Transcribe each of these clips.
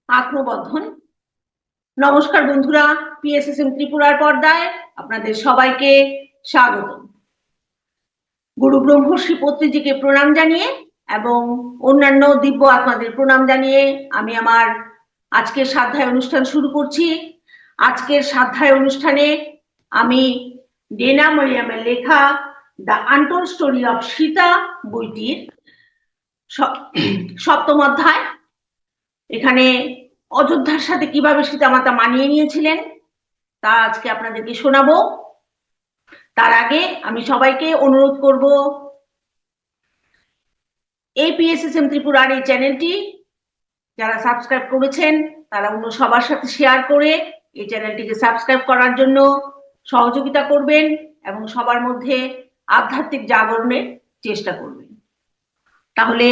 আত্মবন্ধন। নমস্কার বন্ধুরা, পিএসএসএম ত্রিপুরার পর্দায় আপনাদের সবাইকে স্বাগত। গুরু ব্রহ্মর্ষি পত্রিজিকে প্রণাম জানিয়ে এবং অন্যান্য দিব্য আত্মাদের প্রণাম জানিয়ে আমি আমার আজকের স্বাধ্যায় অনুষ্ঠান শুরু করছি। আজকের স্বাধ্যায় অনুষ্ঠানে আমি ডেনা মরিয়ামের লেখা the untold story of Sita বইটির সপ্তম অধ্যায়, এখানে অযোধ্যার সাথে কিভাবে সীতামাতা মানিয়ে নিয়েছিলেন তা আজকে আপনাদেরকে শোনাবো। তার আগে আমি সবাইকে অনুরোধ করব, এই পিএসএসএম ত্রিপুরার এই চ্যানেলটি যারা সাবস্ক্রাইব করেছেন তারা অন্য সবার সাথে শেয়ার করে এই চ্যানেলটিকে সাবস্ক্রাইব করার জন্য সহযোগিতা করবেন এবং সবার মধ্যে আধ্যাত্মিক জাগরণের চেষ্টা করবেন। তাহলে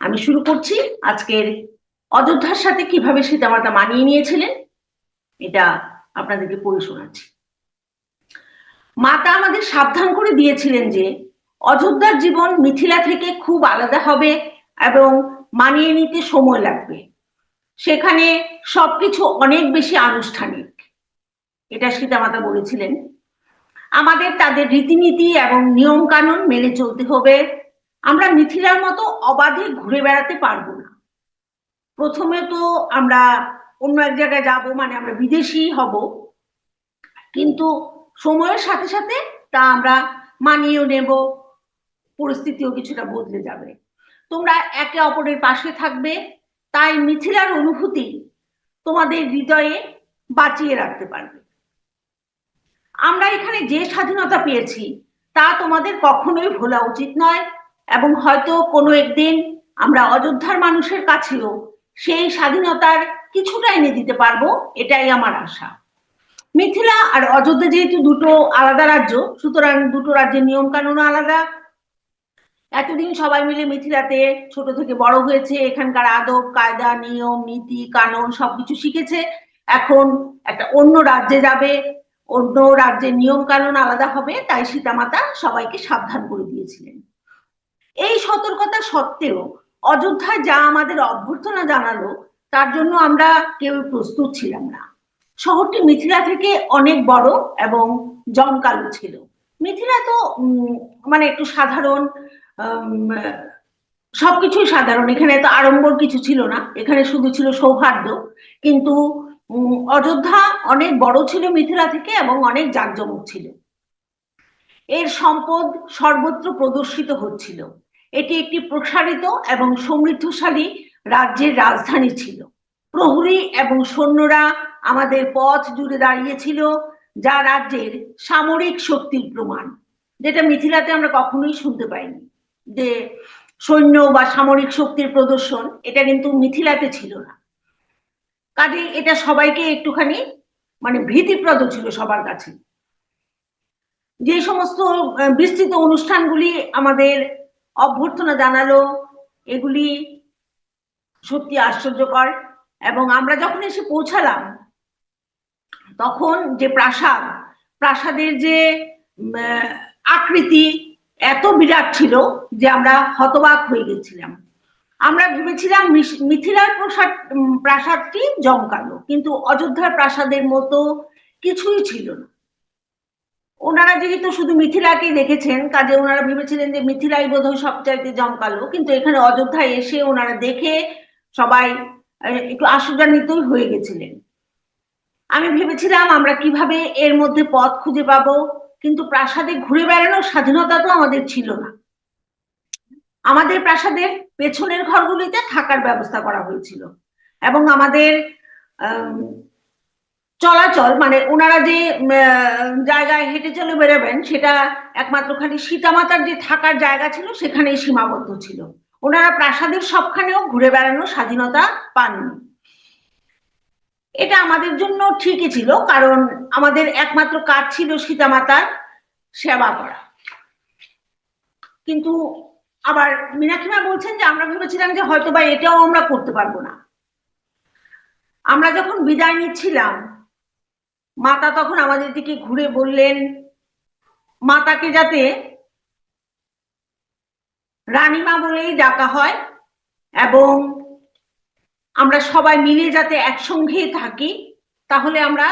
আমি শুরু করছি আজকের অযোধ্যার সাথে কিভাবে সীতামাতা মানিয়ে নিয়েছিলেন, এটা আপনাদেরকে পড়ে শোনাচ্ছি। মাতা আমাদের সাবধান করে দিয়েছিলেন যে অযোধ্যার জীবন মিথিলা থেকে খুব আলাদা হবে এবং মানিয়ে নিতে সময় লাগবে। সেখানে সবকিছু অনেক বেশি আনুষ্ঠানিক, এটা সীতামাতা বলেছিলেন। আমাদের তাদের রীতিনীতি এবং নিয়ম কানুন মেনে চলতে হবে। আমরা মিথিলার মতো অবাধে ঘুরে বেড়াতে পারবো না। প্রথমে তো আমরা অন্য এক জায়গায় যাব, মানে আমরা বিদেশি হব, কিন্তু সময়ের সাথে সাথে তা আমরা মানিয়েও নেব, পরিস্থিতিও কিছুটা বদলে যাবে। তোমরা একে অপরের পাশে থাকবে, তাই মিথিলার অনুভূতি তোমাদের হৃদয়ে বাঁচিয়ে রাখতে পারবে। আমরা এখানে যে স্বাধীনতা পেয়েছি তা তোমাদের কখনোই ভোলা উচিত নয় এবং হয়তো কোনো একদিন আমরা অযোধ্যার মানুষের কাছেও সেই স্বাধীনতার কিছুটা এনে দিতে পারবো, এটাই আমার আশা। মিথিলা আর অযোধ্যা যেহেতু দুটো আলাদা রাজ্য, সুতরাং দুটো রাজ্যের নিয়ম কানুন আলাদা। এতদিন সবাই মিলে মিথিলাতে ছোট থেকে বড় হয়েছে, এখানকার আদব কায়দা নিয়ম নীতি কানুন সবকিছু শিখেছে। এখন একটা অন্য রাজ্যে যাবে, অন্য রাজ্যের নিয়ম কানুন আলাদা হবে, তাই সীতামাতা সবাইকে সাবধান করে দিয়েছিলেন। এই সতর্কতা সত্ত্বেও অযোধ্যায় যা আমাদের অভ্যর্থনা জানালো তার জন্য আমরা কেউ প্রস্তুত ছিলাম না। শহরটি মিথিলা থেকে অনেক বড় এবং জমকালো ছিল। মিথিলা তো মানে একটু সাধারণ, সবকিছুই সাধারণ, এখানে তো আড়ম্বর কিছু ছিল না, এখানে শুধু ছিল সৌহার্দ্য। কিন্তু অযোধ্যা অনেক বড় ছিল মিথিলা থেকে এবং অনেক জাঁকজমক ছিল। এর সম্পদ সর্বত্র প্রদর্শিত হচ্ছিল। এটি একটি প্রসারিত এবং সমৃদ্ধশালী রাজ্যের রাজধানী ছিল। প্রহরী এবং সৈন্যরা আমাদের পথ জুড়ে দাঁড়িয়েছিল, যা রাজ্যের সামরিক শক্তির প্রমাণ, যেটা মিথিলাতে আমরা কখনোই শুনতে পাইনি। যে সৈন্য বা সামরিক শক্তির প্রদর্শন, এটা কিন্তু মিথিলাতে ছিল না। কাজে এটা সবাইকে একটুখানি মানে ভীতিপ্রদ ছিল সবার কাছে। যে সমস্ত বিস্তৃত অনুষ্ঠানগুলি আমাদের অভ্যর্থনা জানালো, এগুলি সত্যি আশ্চর্যকর। এবং আমরা যখন এসে পৌঁছালাম তখন যে প্রাসাদের যে আকৃতি এত বিরাট ছিল যে আমরা হতবাক হয়ে গেছিলাম। আমরা ভেবেছিলাম মিথিলার প্রাসাদটি জমকালো, কিন্তু অযোধ্যার প্রাসাদের মতো কিছুই ছিল না। ওনারা যেহেতু শুধু মিথিলাকে দেখেছেন, কাজে ওনারা ভেবেছিলেন যে মিথিলাই বোধহয় সবচাইতে জমকালো, কিন্তু এখানে অযোধ্যায় এসে ওনারা দেখে সবাই একটু আশ্চর্যান্বিতই হয়ে গেছিলেন। আমি ভেবেছিলাম আমরা কিভাবে এর মধ্যে পথ খুঁজে পাবো, কিন্তু প্রাসাদে ঘুরে বেড়ানোর স্বাধীনতা তো আমাদের ছিল না। আমাদের প্রাসাদের পেছনের ঘরগুলিতে থাকার ব্যবস্থা করা হয়েছিল এবং আমাদের চলাচল, মানে ওনারা যে জায়গায় হেঁটে চলে বেরোবেন সেটা একমাত্র খালি সীতামাতার যে থাকার জায়গা ছিল সেখানেই সীমাবদ্ধ ছিল। ওনারা প্রাসাদের সবখানেও ঘুরে বেড়ানোর স্বাধীনতা পাননি। এটা আমাদের জন্য ঠিকই ছিল, কারণ আমাদের একমাত্র কাজ ছিল সীতামাতার সেবা করা। কিন্তু আবার মীনাক্ষীমা বলছেন যে আমরা ভেবেছিলাম যে হয়তোবা এটাও আমরা করতে পারবো না। আমরা যখন বিদায় নিচ্ছিলাম মাতা তখন আমাদের দিকে ঘুরে বললেন, মাতাকে যাতে রানীমা বলেই ডাকা হয় এবং আমরা সবাই মিলে যাতে একসঙ্গে থাকি, তাহলে আমরা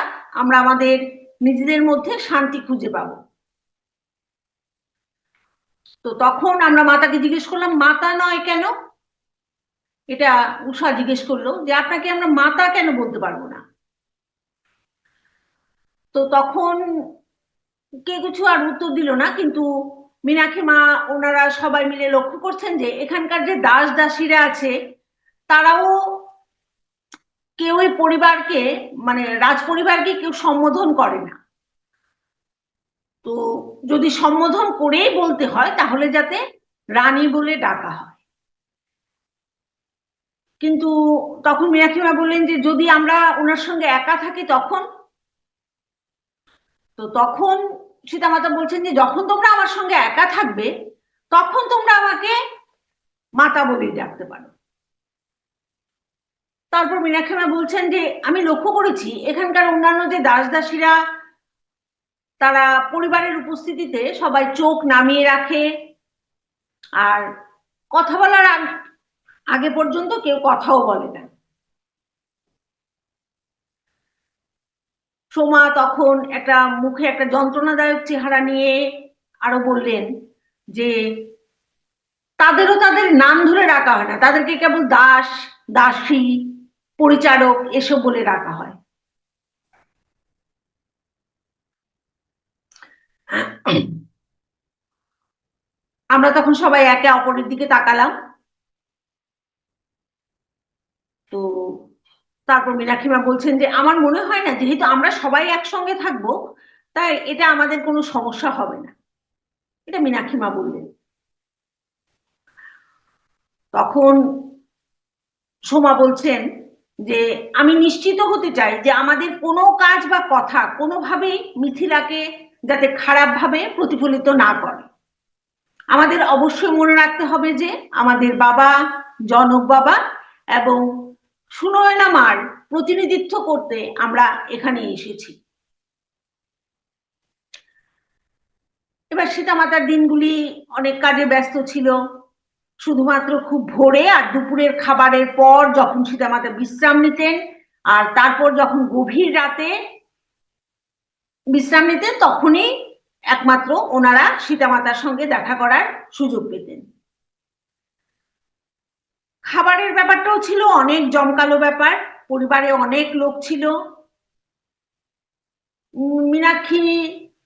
আমাদের নিজেদের মধ্যে শান্তি খুঁজে পাবো। তো তখন আমরা মাতাকে জিজ্ঞেস করলাম, মাতা নয় কেন? এটা উষা জিজ্ঞেস করলো যে আপনাকে আমরা মাতা কেন বলতে পারবো না? তো তখন কে কিছু আর উত্তর দিল না, কিন্তু মীনাক্ষী মা ওনারা সবাই মিলে লক্ষ্য করছেন যে এখানকার যে দাস দাসীরা আছে তারাও কেউ এই পরিবারকে, মানে রাজ পরিবারকে কেউ সম্বোধন করে না। তো যদি সম্বোধন করেই বলতে হয় তাহলে যাতে রানী বলে ডাকা হয়। কিন্তু তখন মীনাক্ষী মা বললেন যে যদি আমরা ওনার সঙ্গে একা থাকি তখন? তো তখন সীতামাতা বলছেন যে যখন তোমরা আমার সঙ্গে একা থাকবে তখন তোমরা আমাকে মাতা বলেই ডাকতে পারো। তারপর মীনাক্ষী মা বলছেন যে আমি লক্ষ্য করেছি এখানকার অন্যান্য যে দাস দাসীরা তারা পরিবারের উপস্থিতিতে সবাই চোখ নামিয়ে রাখে, আর কথা বলার আগে পর্যন্ত কেউ কথাও বলে না। সোমা তখন একটা মুখে একটা যন্ত্রণাদায়ক চেহারা নিয়ে আরো বললেন যে তাদেরও তাদের নাম ধরে ডাকা হয় না, তাদেরকে কেবল দাস, দাসী, পরিচারক এসব বলে ডাকা হয়। আমরা তখন সবাই একে অপরের দিকে তাকালাম। তো তারপর মীনাক্ষী মা বলছেন যে আমার মনে হয় না, যেহেতু আমরা সবাই একসঙ্গে থাকবো তাই এটা আমাদের কোনো সমস্যা হবে না। এটা মীনাক্ষী মা বললেন। তখন সোমা বলছেন যে আমি নিশ্চিত হতে চাই যে আমাদের কোনো কাজ বা কথা কোনোভাবেই মিথিলাকে যাতে খারাপ ভাবে প্রতিফলিত না করে। আমাদের অবশ্যই মনে রাখতে হবে যে আমাদের বাবা, জনক বাবা এবং সুনয়না মার প্রতিনিধিত্ব করতে আমরা এখানে এসেছি। এবার সীতামাতার দিনগুলি অনেক কাজে ব্যস্ত ছিল। শুধুমাত্র খুব ভোরে আর দুপুরের খাবারের পর যখন সীতামাতা বিশ্রাম নিতেন, আর তারপর যখন গভীর রাতে বিশ্রাম নিতেন তখনই একমাত্র ওনারা সীতামাতার সঙ্গে দেখা করার সুযোগ পেতেন। খাবারের ব্যাপারটাও ছিল অনেক জমকালো ব্যাপার, পরিবারে অনেক লোক ছিল। মীনাক্ষী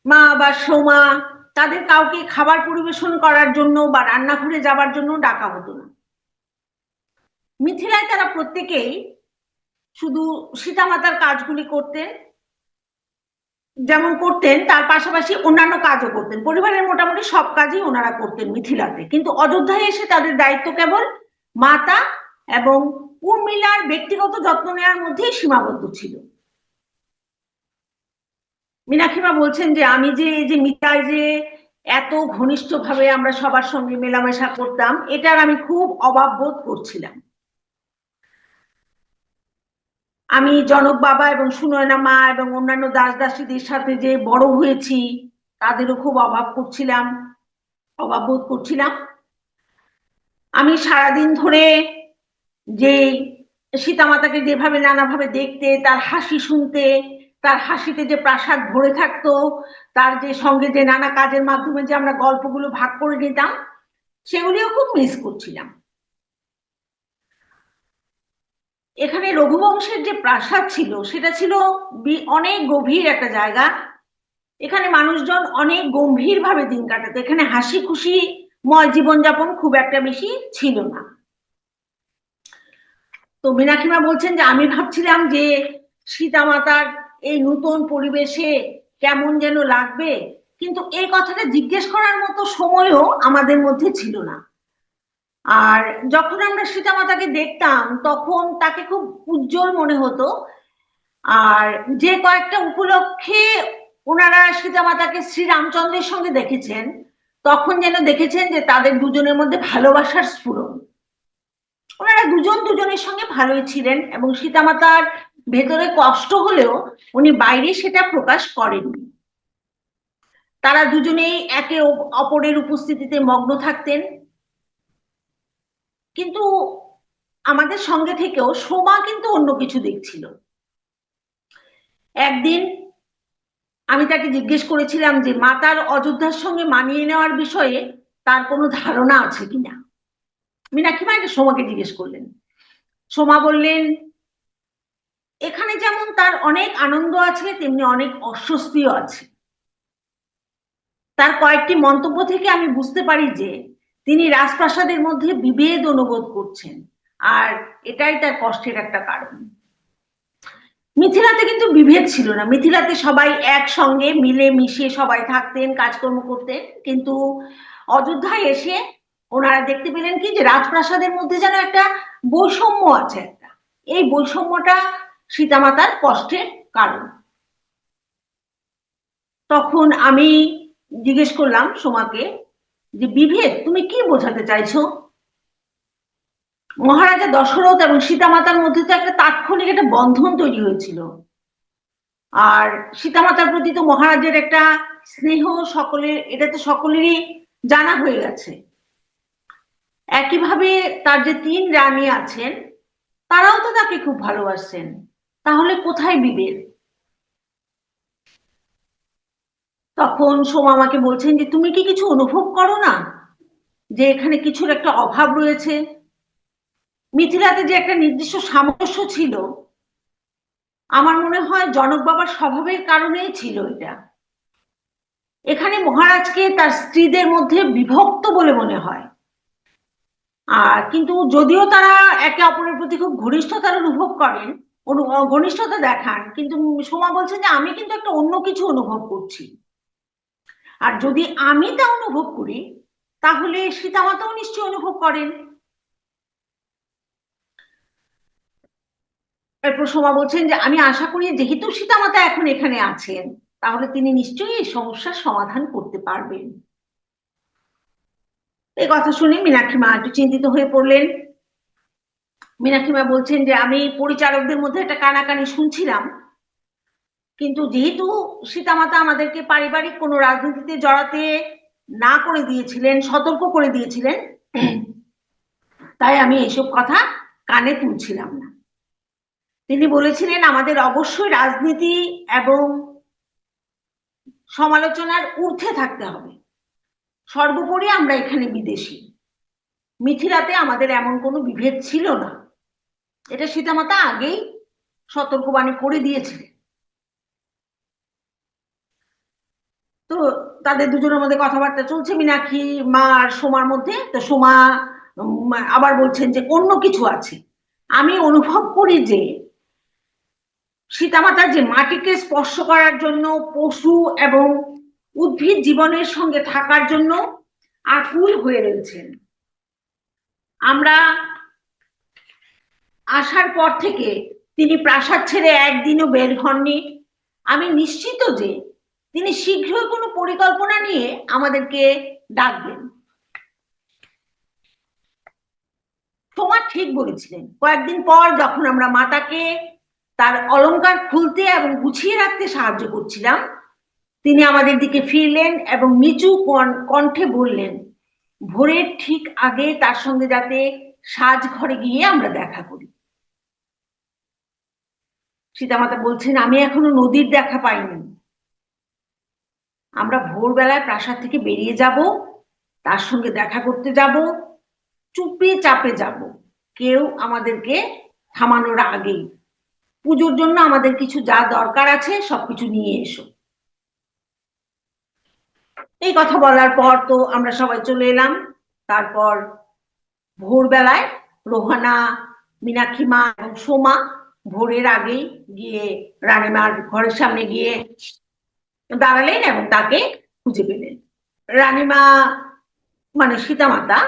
মা বা সোমা তাদের কাউকে খাবার পরিবেশন করার জন্য বা রান্নাঘরে যাবার জন্য ডাকা হতো না। মিথিলায় তারা প্রত্যেকেই শুধু সীতামাতার কাজগুলি করতেন, যেমন করতেন তার পাশাপাশি অন্যান্য কাজও করতেন। পরিবারের মোটামুটি সব কাজই ওনারা করতেন মিথিলাতে, কিন্তু অযোধ্যায় এসে তাদের দায়িত্ব কেবল মাতা এবং উর্মিলার ব্যক্তিগত যত্ন নেওয়ার মধ্যেই সীমাবদ্ধ ছিল। মীনাক্ষীমা বলছেন যে আমি যে এই যে মিতায় যে এত ঘনিষ্ঠভাবে আমরা সবার সঙ্গে মেলামেশা করতাম এটার আমি খুব অভাব বোধ করছিলাম। আমি জনক বাবা এবং সুনয়না মা এবং অন্যান্য দাস দাসীদের সাথে যে বড় হয়েছি তাদেরও খুব অভাব বোধ করছিলাম। আমি সারাদিন ধরে যে সীতামাতাকে যেভাবে নানাভাবে দেখতে, তার হাসি শুনতে, তার হাসিতে যে প্রাসাদ ভরে থাকতো, তার যে সঙ্গে যে নানা কাজের মাধ্যমে যে আমরা গল্পগুলো ভাগ করে নিতাম সেগুলিও খুব মিস করছিলাম। এখানে রঘুবংশের যে প্রাসাদ ছিল সেটা ছিল অনেক গভীর একটা জায়গা। এখানে মানুষজন অনেক গম্ভীর ভাবে দিন কাটাতো, এখানে হাসি খুশি ময় জীবনযাপন খুব একটা বেশি ছিল না। তো মীনাক্ষীমা বলছেন যে আমি ভাবছিলাম যে সীতামাতার এই নতুন পরিবেশে কেমন যেন লাগবে, কিন্তু এই কথাটা জিজ্ঞেস করার মতো সময়ও আমাদের মধ্যে ছিল না। আর যখন আমরা সীতামাতাকে দেখতাম তখন তাকে খুব উজ্জ্বল মনে হতো। আর যে কয়েকটা উপলক্ষে ওনারা সীতামাতাকে শ্রীরামচন্দ্রের সঙ্গে দেখেছেন তখন যেন দেখেছেন যে তাদের দুজনের মধ্যে ভালোবাসার স্ফুরণ। ওনারা দুজন দুজনের সঙ্গে ভালোই ছিলেন এবং সীতামাতার ভেতরে কষ্ট হলেও উনি বাইরে সেটা প্রকাশ করেননি। তারা দুজনেই একে অপরের উপস্থিতিতে মগ্ন থাকতেন। কিন্তু আমাদের সঙ্গে থেকেও সোমা কিন্তু অন্য কিছু দেখছিল। একদিন আমি তাকে জিজ্ঞেস করেছিলাম যে মাতার অযোধ্যার সঙ্গে মানিয়ে নেওয়ার বিষয়ে তার কোনো ধারণা আছে কিনা। মীনাক্ষী মা এটা সোমাকে জিজ্ঞেস করলেন। সোমা বললেন, এখানে যেমন তার অনেক আনন্দ আছে তেমনি অনেক অস্বস্তিও আছে। তার কয়েকটি মন্তব্য থেকে আমি বুঝতে পারি যে তিনি রাজপ্রাসাদের মধ্যে বিভেদ অনুভব করছেন, আর এটাই তার কষ্টের একটা কারণ। মিথিলাতে কিন্তু বিভেদ ছিল না, মিথিলাতে সবাই একসঙ্গে মিলে মিশে সবাই থাকতেন, কাজকর্ম করতেন। কিন্তু অযোধ্যায় এসে ওনারা দেখতে পেলেন কি যে রাজপ্রাসাদের মধ্যে যেন একটা বৈষম্য আছে একটা। এই বৈষম্যটা সীতামাতার কষ্টের কারণ। তখন আমি জিজ্ঞেস করলাম সোমাকে যে বিভেদ তুমি কি বোঝাতে চাইছো? মহারাজা দশরথ এবং সীতামাতার মধ্যে তো একটা তাৎক্ষণিক একটা বন্ধন তৈরি হয়েছিল, আর সীতামাতার প্রতি তো মহারাজের একটা স্নেহ সকলের, এটা তো সকলেরই জানা হয়ে গেছে। একইভাবে তার যে 3 রানী আছেন তারাও তো তাকে খুব ভালোবাসছেন, তাহলে কোথায় বিভেদ? তখন সোমা আমাকে বলছেন যে তুমি কি কিছু অনুভব করো না যে এখানে কিছুর একটা অভাব রয়েছে? মিথিলাতে যে একটা নির্দিষ্ট সামঞ্জস্য ছিল, আমার মনে হয় জনক বাবার স্বভাবের কারণেই ছিল এটা। এখানে মহারাজকে তার স্ত্রীদের মধ্যে বিভক্ত বলে মনে হয়। আর কিন্তু যদিও তারা একে অপরের প্রতি খুব ঘনিষ্ঠতার অনুভব করেন, ঘনিষ্ঠতা দেখান, কিন্তু সোমা বলছে যে আমি কিন্তু একটা অন্য কিছু অনুভব করছি। আর যদি আমি তা অনুভব করি তাহলে সীতামাতাও নিশ্চয়ই অনুভব করেন। এরপর সোমা বলছেন যে আমি আশা করি যেহেতু সীতামাতা এখন এখানে আছেন তাহলে তিনি নিশ্চয়ই এই সমস্যার সমাধান করতে পারবেন। এই কথা শুনে মীনাক্ষী মা একটু চিন্তিত হয়ে পড়লেন। মীনাক্ষী মা বলছেন যে আমি পরিচারকদের মধ্যে একটা কানাকানি শুনছিলাম, কিন্তু যেহেতু সীতামাতা আমাদেরকে পারিবারিক কোনো রাজনীতিতে জড়াতে না করে দিয়েছিলেন, সতর্ক করে দিয়েছিলেন, তাই আমি এসব কথা কানে তুলছিলাম না। তিনি বলেছিলেন আমাদের অবশ্যই রাজনীতি এবং সমালোচনার ঊর্ধ্বে থাকতে হবে। সর্বোপরি আমরা এখানে বিদেশি। মিথিলাতে আমাদের এমন কোনো বিভেদ ছিল না, এটা সীতামাতা আগেই সতর্কবাণী করে দিয়েছিলেন। তো তাদের দুজনের মধ্যে কথাবার্তা চলছে মীনাক্ষী মা আর সোমার মধ্যে। তো সোমা আবার বলছেন যে অন্য কিছু আছে। আমি অনুভব করি যে সীতামাতা যে মাটিকে স্পর্শ করার জন্য, পশু এবং উদ্ভিদ জীবনের সঙ্গে থাকার জন্য আকুল হয়ে রয়েছেন। আমরা আসার পর থেকে তিনি প্রাসাদ ছেড়ে একদিনও বের হননি। আমি নিশ্চিত যে তিনি শীঘ্রই কোনো পরিকল্পনা নিয়ে আমাদেরকে ডাকবেন। সোমা ঠিক বলেছিলেন। কয়েকদিন পর যখন আমরা মাতাকে তার অলংকার খুলতে এবং গুছিয়ে রাখতে সাহায্য করছিলাম, তিনি আমাদের দিকে ফিরলেন এবং নিচু কণ্ঠে বললেন, ভোরের ঠিক আগে তার সঙ্গে যাতে সাজঘরে গিয়ে আমরা দেখা করি। সীতামাতা বলছেন আমি এখনো নদীর দেখা পাইনি। আমরা ভোরবেলায় প্রাসাদ থেকে বেরিয়ে যাব, তার সঙ্গে দেখা করতে যাব, চুপে চাপে যাব, কেউ আমাদেরকে থামানোর আগেই। পুজোর জন্য আমাদের কিছু যা দরকার আছে সবকিছু নিয়ে এসো। এই কথা বলার পর তো আমরা সবাই চলে এলাম। তারপর ভোরবেলায় রোহানা, মীনাক্ষী মা এবং সোমা ভোরের আগেই গিয়ে রানীমার ঘরের সামনে গিয়ে দাঁড়ালেন এবং তাকে খুঁজে পেলেন। রানীমা মানে সীতামাতা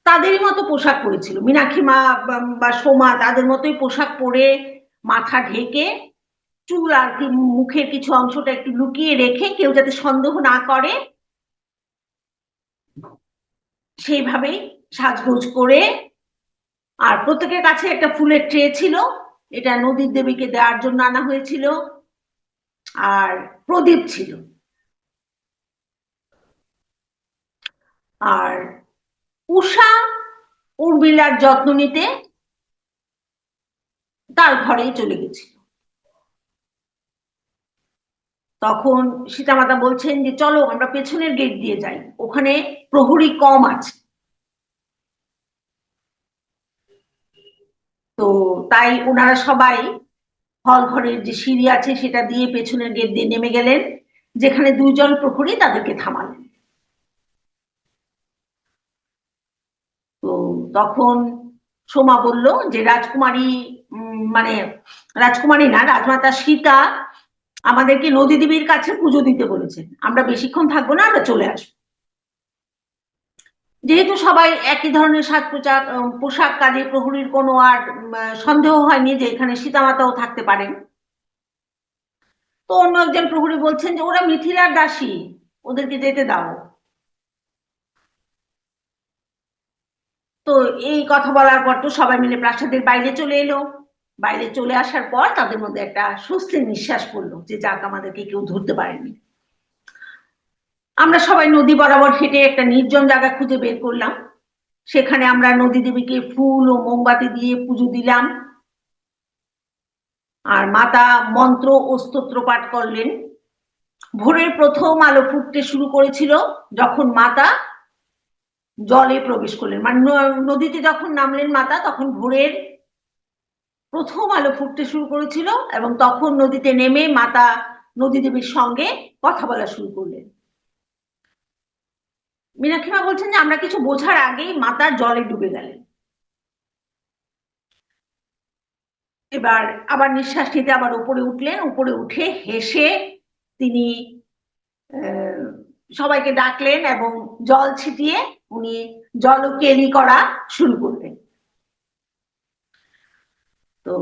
তাদেরই মতো পোশাক পরেছিল, মীনাক্ষী মা বা সোমা তাদের মতোই পোশাক পরে, মাথা ঢেকে, চুল আর কি মুখের কিছু অংশটা একটু লুকিয়ে রেখে কেউ যাতে সন্দেহ না করে সেইভাবেই সাজগোজ করে। আর প্রত্যেকের কাছে একটা ফুলের ট্রে ছিল, এটা নদীর দেবীকে দেওয়ার জন্য আনা হয়েছিল, আর প্রদীপ ছিল। আর উষা উর্মিলার যত্ন নিতে তার ঘরেই চলে গেছিল। তখন সীতামাতা বলছেন যে চলো আমরা পেছনের গেট দিয়ে যাই, ওখানে প্রহরী কম আছে। তো তাই ওনারা সবাই হল ঘরের যে সিঁড়ি আছে সেটা দিয়ে পেছনের গেট দিয়ে নেমে গেলেন, যেখানে দুইজন প্রহরী তাদেরকে থামালেন। তো তখন সোমা বলল যে রাজকুমারী মানে রাজকুমারী না, রাজমাতা সীতা আমাদেরকে নদী দেবীর কাছে পুজো দিতে বলেছেন, আমরা বেশিক্ষণ থাকবো না, আমরা চলে আসবো। যেহেতু সবাই একই ধরনের সাজ পোশাক কাজে প্রহরীর কোনো আর সন্দেহ হয়নি যে এখানে সীতামাতাও থাকতে পারেন। তো অন্য একজন প্রহরী বলছেন যে ওরা মিথিলার দাসী, ওদেরকে যেতে দাও। তো এই কথা বলার পর তো সবাই মিলে প্রাসাদের বাইরে চলে এলো। বাইরে চলে আসার পর তাদের মধ্যে একটা স্বস্তির নিঃশ্বাস পড়লো যে যাক, আমাদেরকে কেউ ধরতে পারেনি। আমরা সবাই নদী বরাবর হেঁটে একটা নির্জন জায়গা খুঁজে বের করলাম। সেখানে আমরা নদী দেবীকে ফুল ও মোমবাতি দিয়ে পুজো দিলাম, আর মাতা মন্ত্র ও স্তোত্র পাঠ করলেন। ভোরের প্রথম আলো ফুটতে শুরু করেছিল যখন মাতা জলে প্রবেশ করলেন, মানে নদীতে যখন নামলেন মাতা, তখন ভোরের প্রথম আলো ফুটতে শুরু করেছিল এবং তখন নদীতে নেমে মাতা নদী দেবীর সঙ্গে কথা বলা শুরু করলেন। মীনাক্ষী মা বলছেন যে আমরা কিছু বোঝার আগেই মাতা জলে ডুবে গেলেন। এবার আবার নিঃশ্বাস নিতে আবার উপরে উঠলেন, উপরে উঠে হেসে তিনি সবাইকে ডাকলেন এবং জল ছিটিয়ে উনি জল কেলি করা শুরু করলেন। তো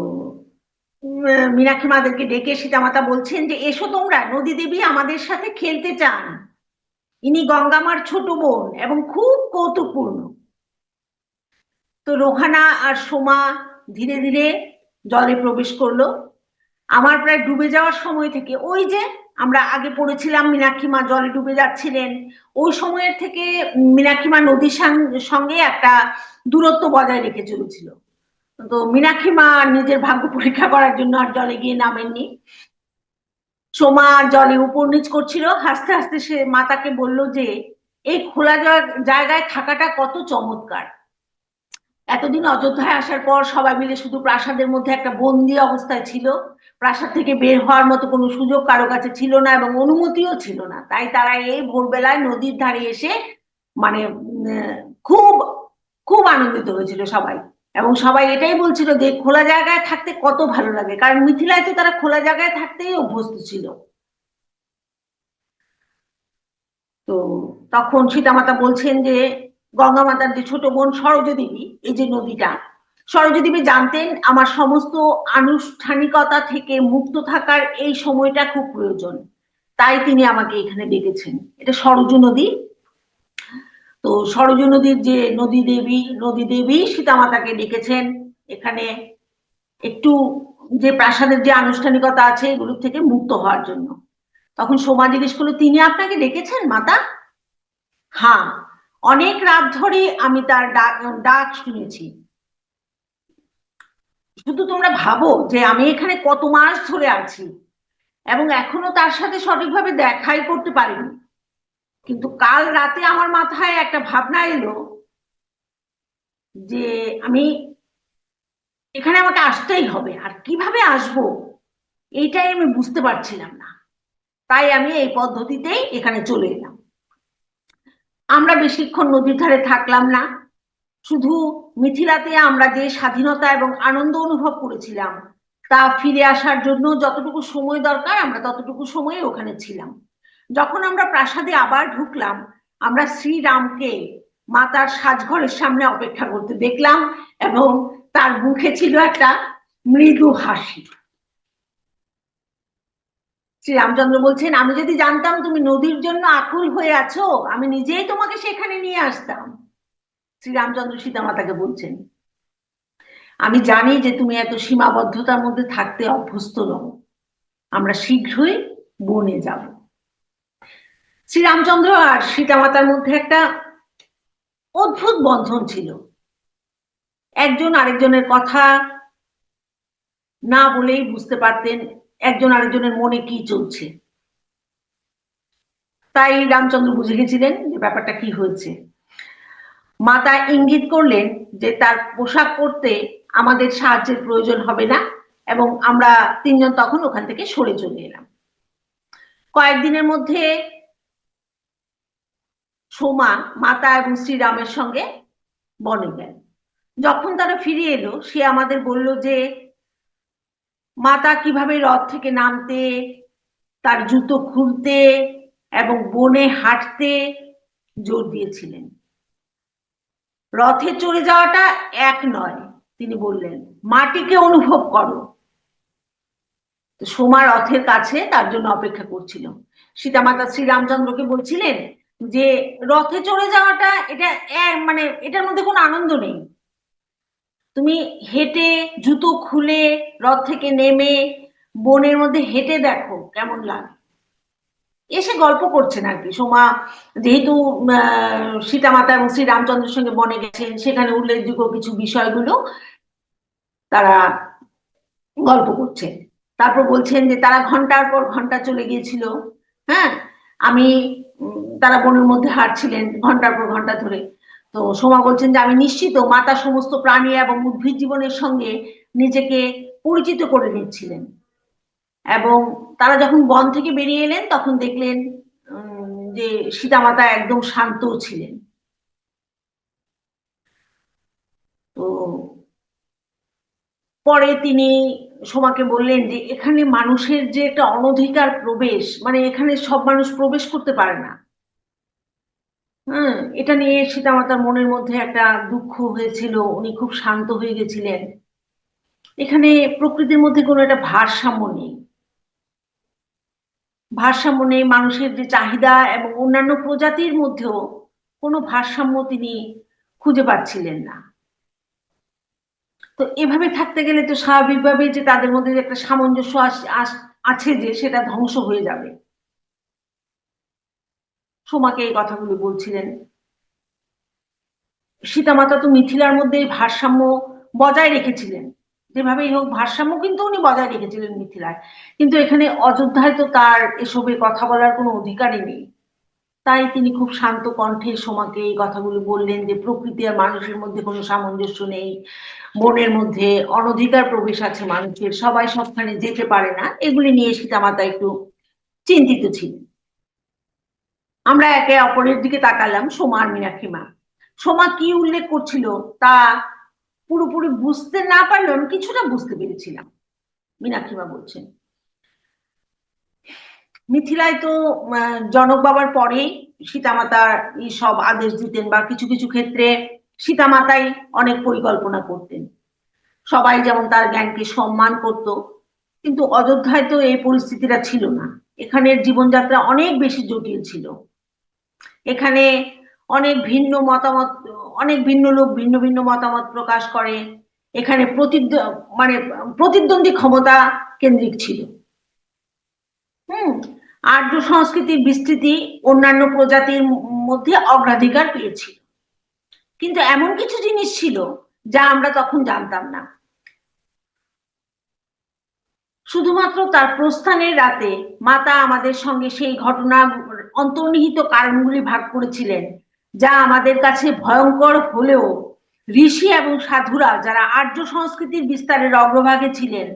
মীনাক্ষী মাদেরকে ডেকে সীতামাতা বলছেন যে এসো তোমরা, নদী দেবী আমাদের সাথে খেলতে চান, ইনি গঙ্গামার ছোট বোন এবং খুব কৌতুকপূর্ণ। তো রোহানা আর সোমা ধীরে ধীরে জলে প্রবেশ করলো। আমার প্রায় ডুবে যাওয়ার সময় থেকে, ওই যে আমরা আগে পড়েছিলাম মীনাক্ষী মা জলে ডুবে যাচ্ছিলেন, ওই সময়ের থেকে মীনাক্ষী মা নদীর সঙ্গে একটা দূরত্ব বজায় রেখে চলেছিল। তো মীনাক্ষী মা নিজের ভাগ্য পরীক্ষা করার জন্য আর জলে গিয়ে নামেননি। সোমা জলে উপর নিচ করছিল, হাসতে হাসতে সে মাতাকে বলল যে এই খোলা জায়গায় থাকাটা কত চমৎকার। এতদিন অযোধ্যায় আসার পর সবাই মিলে শুধু প্রাসাদের মধ্যে একটা বন্দি অবস্থায় ছিল, প্রাসাদ থেকে বের হওয়ার মতো কোনো সুযোগ কারো কাছে ছিল না এবং অনুমতিও ছিল না। তাই তারা এই ভোরবেলায় নদীর ধারে এসে মানে খুব খুব আনন্দিত হয়েছিল সবাই, এবং সবাই এটাই বলছিল যে খোলা জায়গায় থাকতে কত ভালো লাগে, কারণ মিথিলায় তো তারা খোলা জায়গায় থাকতেই অভ্যস্ত ছিল। তো তখন সীতামাতা বলছেন যে গঙ্গা মাতার যে ছোট বোন সরোজদেবী, এই যে নদীটা, সরোজদেবী জানতেন আমার সমস্ত আনুষ্ঠানিকতা থেকে মুক্ত থাকার এই সময়টা খুব প্রয়োজন, তাই তিনি আমাকে এখানে ডেকেছেন। এটা সরোজ নদী। তো সরোজ নদীর যে নদী দেবী সীতামাতাকে ডেকেছেন এখানে একটু যে প্রাসাদের যে আনুষ্ঠানিকতা আছে এগুলোর থেকে মুক্ত হওয়ার জন্য। তখন সোমা জিজ্ঞেস করলো, তিনি আপনাকে ডেকেছেন মাতা? হ্যাঁ, অনেক রাত ধরে আমি তার ডাক শুনেছি। শুধু তোমরা ভাবো যে আমি এখানে কত মাস ধরে আছি এবং এখনো তার সাথে সঠিকভাবে দেখাই করতে পারিনি, কিন্তু কাল রাতে আমার মাথায় একটা ভাবনা এলো যে আমি এখানে আমাকে আসতেই হবে, আর কিভাবে আসবো এইটাই আমি বুঝতে পারছিলাম না। তাই আমি এই পদ্ধতিতেই এখানে চলে এলাম। আমরা বেশিক্ষণ নদীর ধারে থাকলাম না, শুধু মিথিলাতে আমরা যে স্বাধীনতা এবং আনন্দ অনুভব করেছিলাম তা ফিরে আসার জন্য যতটুকু সময় দরকার আমরা ততটুকু সময় ওখানে ছিলাম। যখন আমরা প্রাসাদে আবার ঢুকলাম, আমরা শ্রীরামকে মাতার সাজঘরের সামনে অপেক্ষা করতে দেখলাম এবং তার মুখে ছিল একটা মৃদু হাসি। শ্রীরামচন্দ্র বলছেন, আমি যদি জানতাম তুমি নদীর জন্য আকুল হয়ে আছো, আমি নিজেই তোমাকে সেখানে নিয়ে আসতাম। শ্রীরামচন্দ্র সীতামাতাকে বলছেন, আমি জানি যে তুমি এত সীমাবদ্ধতার মধ্যে থাকতে অভ্যস্ত নও, আমরা শীঘ্রই বনে যাব। শ্রীরামচন্দ্র আর সীতামাতার মধ্যে একটা অদ্ভুত বন্ধন ছিল। একজন আরেকজনের কথা না বলেই বুঝতে পারতেন একজন আরেকজনের মনে কি চলছে। তাই রামচন্দ্র বুঝে গেছিলেন যে ব্যাপারটা কি হয়েছে। মাতা ইঙ্গিত করলেন যে তার পোশাক পরতে আমাদের সাহায্যের প্রয়োজন হবে না, এবং আমরা তিনজন তখন ওখান থেকে সরে চলে এলাম। কয়েকদিনের মধ্যে সোমা মাতা এবং শ্রীরামের সঙ্গে বনে গেল। যখন তারা ফিরে এলো, সে আমাদের বলল যে মাতা কিভাবে রথ থেকে নামতে, তার জুতো খুলতে এবং বনে হাঁটতে জোর দিয়েছিলেন। রথে চড়ে যাওয়াটা এক নয়, তিনি বললেন, মাটিকে অনুভব করো। সোমা রথের কাছে তার জন্য অপেক্ষা করছিল। সীতামাতা শ্রীরামচন্দ্রকে বলছিলেন যে রথে চড়ে যাওয়াটা এটা মানে এটার মধ্যে কোনো আনন্দ নেই। তুমি হেঁটে জুতো খুলে রথ থেকে নেমে বনের মধ্যে হেঁটে দেখো কেমন লাগে। এসে গল্প করছেন আর কি। সোমা যেহেতু সীতামাতা এবং শ্রী রামচন্দ্রের সঙ্গে বনে গেছেন, সেখানে উল্লেখযোগ্য কিছু বিষয়গুলো তারা গল্প করছেন। তারপর বলছেন যে তারা ঘন্টার পর ঘন্টা চলে গিয়েছিল। হ্যাঁ, আমি তারা বনের মধ্যে হাঁটছিলেন ঘন্টার পর ঘন্টা ধরে। তো সোমা বলছেন যে আমি নিশ্চিত মাতা সমস্ত প্রাণী এবং উদ্ভিদ জীবনের সঙ্গে নিজেকে পরিচিত করে নিচ্ছিলেন, এবং তারা যখন বন থেকে বেরিয়ে এলেন তখন দেখলেন যে সীতামাতা একদম শান্ত ছিলেন। তো পরে তিনি সোমাকে বললেন যে এখানে মানুষের যে একটা অনধিকার প্রবেশ, মানে এখানে সব মানুষ প্রবেশ করতে পারে না। হ্যাঁ, এটা নিয়ে সীতামাতার মনের মধ্যে একটা দুঃখ হয়েছিল, উনি খুব শান্ত হয়ে গেছিলেন। এখানে প্রকৃতির মধ্যে কোনো একটা ভারসাম্য নেই, ভারসাম্য নেই, মানুষের যে চাহিদা এবং অন্যান্য প্রজাতির মধ্যেও কোনো ভারসাম্য তিনি খুঁজে পাচ্ছিলেন না। তো এভাবে থাকতে গেলে তো স্বাভাবিকভাবেই যে তাদের মধ্যে যে একটা সামঞ্জস্য আছে যে সেটা ধ্বংস হয়ে যাবে। সোমাকে এই কথাগুলো বলছিলেন। সীতামাতা তো মিথিলার মধ্যে ভারসাম্য বজায় রেখেছিলেন, যেভাবেই হোক ভারসাম্য কিন্তু উনি বজায় রেখেছিলেন মিথিলায়, কিন্তু এখানে অযোধ্যায় তো তার এসবে কথা বলার কোনো অধিকারই নেই। তাই তিনি খুব শান্ত কণ্ঠে সোমাকে এই কথাগুলো বললেন যে প্রকৃতি আর মানুষের মধ্যে কোনো সামঞ্জস্য নেই, বনের মধ্যে অনধিকার প্রবেশ আছে মানুষের, সবাই সবখানে যেতে পারে না। এগুলি নিয়ে সীতামাতা একটু চিন্তিত ছিলেন। আমরা একে অপরের দিকে তাকালাম, সোমা আর মীনাক্ষী মা। সোমা কি উল্লেখ করছিল তা পুরোপুরি বুঝতে না পারলেও কিছুটা বুঝতে পেরেছিলাম। মীনাক্ষী মা বলছেন, মিথিলায় তো জনক বাবার পরেই সীতামাতা সব আদেশ দিতেন, বা কিছু কিছু ক্ষেত্রে সীতামাতাই অনেক পরিকল্পনা করতেন। সবাই যেমন তার জ্ঞানকে সম্মান করত, কিন্তু অযোধ্যায় তো এই পরিস্থিতিটা ছিল না। এখানের জীবনযাত্রা অনেক বেশি জটিল ছিল। এখানে অনেক ভিন্ন মতামত, অনেক ভিন্ন লোক ভিন্ন ভিন্ন মতামত প্রকাশ করে। এখানে মানে প্রতিদ্বন্দ্বী ক্ষমতা কেন্দ্রিক ছিল। আর্য সংস্কৃতির বিস্তৃতি অন্যান্য প্রজাতির মধ্যে অগ্রাধিকার পেয়েছিল, কিন্তু এমন কিছু জিনিস ছিল যা আমরা তখন জানতাম না। শুধুমাত্র তার প্রস্থানের রাতে মাতা আমাদের সঙ্গে সেই ঘটনা অন্তর্নিহিত কারণগুলি ভাগ করেছিলেন, যা আমাদের কাছে ভয়ঙ্কর হলেও ঋষি এবং সাধুরা যারা আর্য সংস্কৃতির বিস্তারের অগ্রভাগে ছিলেন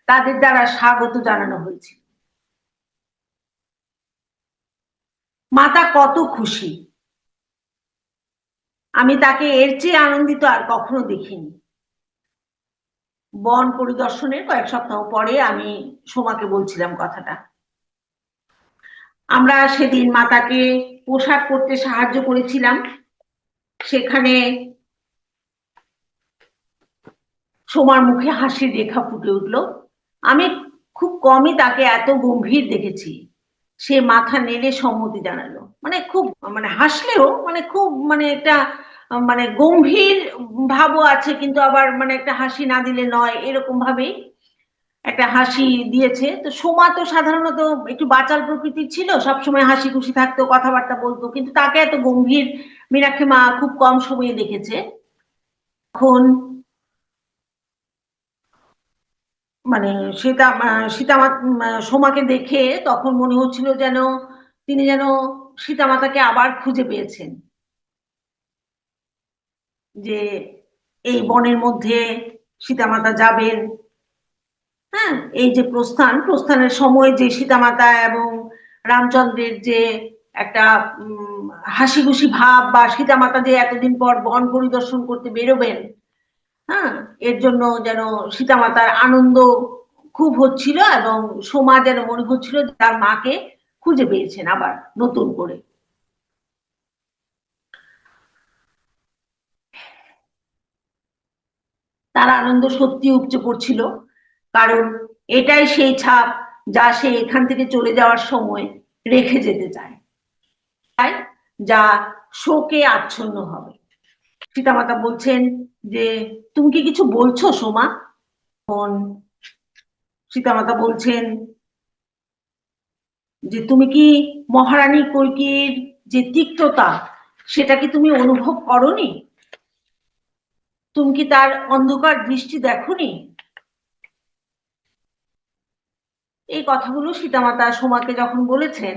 তাদের দ্বারা স্বাগত জানানো হয়েছিল। মাতা কত খুশি, আমি তাকে এর চেয়ে আনন্দিত আর কখনো দেখিনি। বন পরিদর্শনের কয়েক সপ্তাহ পরে আমি সোমাকে বলছিলাম কথাটা। আমরা সেদিন মাতাকে পোশাক পরতে সাহায্য করেছিলাম। সেখানে সোমার মুখে হাসির রেখা ফুটে উঠল। আমি খুব কমই তাকে এত গম্ভীর দেখেছি। সে মাথা নেড়ে সম্মতি জানালো, মানে খুব মানে হাসলেও মানে খুব মানে একটা মানে গম্ভীর ভাবও আছে, কিন্তু আবার মানে একটা হাসি না দিলে নয়, এরকম ভাবেই একটা হাসি দিয়েছে। তো সোমা তো সাধারণত একটু বাচাল প্রকৃতির ছিল, সবসময় হাসি খুশি থাকতো, কথাবার্তা বলতো, কিন্তু তাকে এত গম্ভীর মীনাক্ষী মা খুব কম সময়ে দেখেছে। তখন মানে সোমাকে দেখে তখন মনে হচ্ছিল যেন তিনি যেন সীতামাতাকে আবার খুঁজে পেয়েছেন, যে এই বনের মধ্যে সীতামাতা যাবেন। হ্যাঁ, এই যে প্রস্থানের সময় যে সীতামাতা এবং রামচন্দ্রের যে একটা হাসি খুশি ভাব, বা সীতামাতা যে এতদিন পর বন পরিদর্শন করতে বেরোবেন, হ্যাঁ, এর জন্য যেন সীতামাতার আনন্দ খুব হচ্ছিল, এবং সোমা যেন মনে হচ্ছিল তার মাকে খুঁজে পেয়েছেন আবার নতুন করে। তার আনন্দ সত্যি উপচে পড়ছিল, কারণ এটাই সেই ছাপ যা সে এখান থেকে চলে যাওয়ার সময় রেখে যেতে চায়, তাই যা শোকে আচ্ছন্ন হবে। সীতামাতা বলছেন যে, তুমি কি কিছু বলছো সোমা? তখন সীতামাতা বলছেন যে, তুমি কি মহারানী কইকেয়ীর যে তিক্ততা, সেটা কি তুমি অনুভব করনি? তুমি কি তার অন্ধকার দৃষ্টি দেখোনি? এই কথাগুলো সীতামাতা সোমাকে যখন বলেছেন,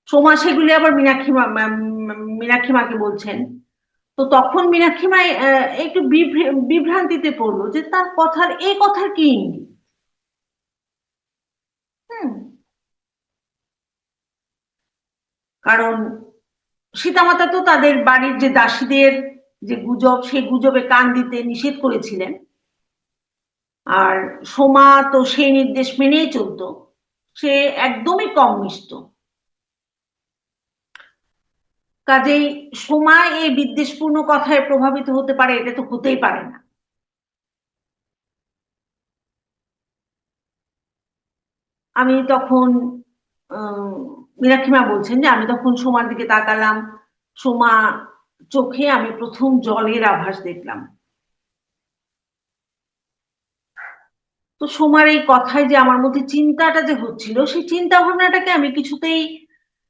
সোমা সেগুলি আবার মীনাক্ষী মাকে বলছেন। তো তখন মীনাক্ষী মা একটু বিভ্রান্তিতে পড়লো যে তার কথার এই কথার কি ইঙ্গিত। হুম, কারণ সীতামাতা তো তাদের বাড়ির যে দাসীদের যে গুজব, সেই গুজবে কান দিতে নিষেধ করেছিলেন, আর সোমা তো সেই নির্দেশ মেনেই চলতো। সে একদমই কম মিশত। কাজেই সোমা এই বিদ্বেষপূর্ণ কথায় প্রভাবিত হতে পারে, এটা তো হতেই পারে না। আমি তখন মীনাক্ষী মা বলছেন যে, আমি তখন সোমার দিকে তাকালাম। সোমা চোখে আমি প্রথম জলের আভাস দেখলাম। তো সোমার এই কথায় যে আমার মধ্যে চিন্তাটা যে হচ্ছিল, সেই চিন্তা ভাবনাটাকে আমি কিছুতেই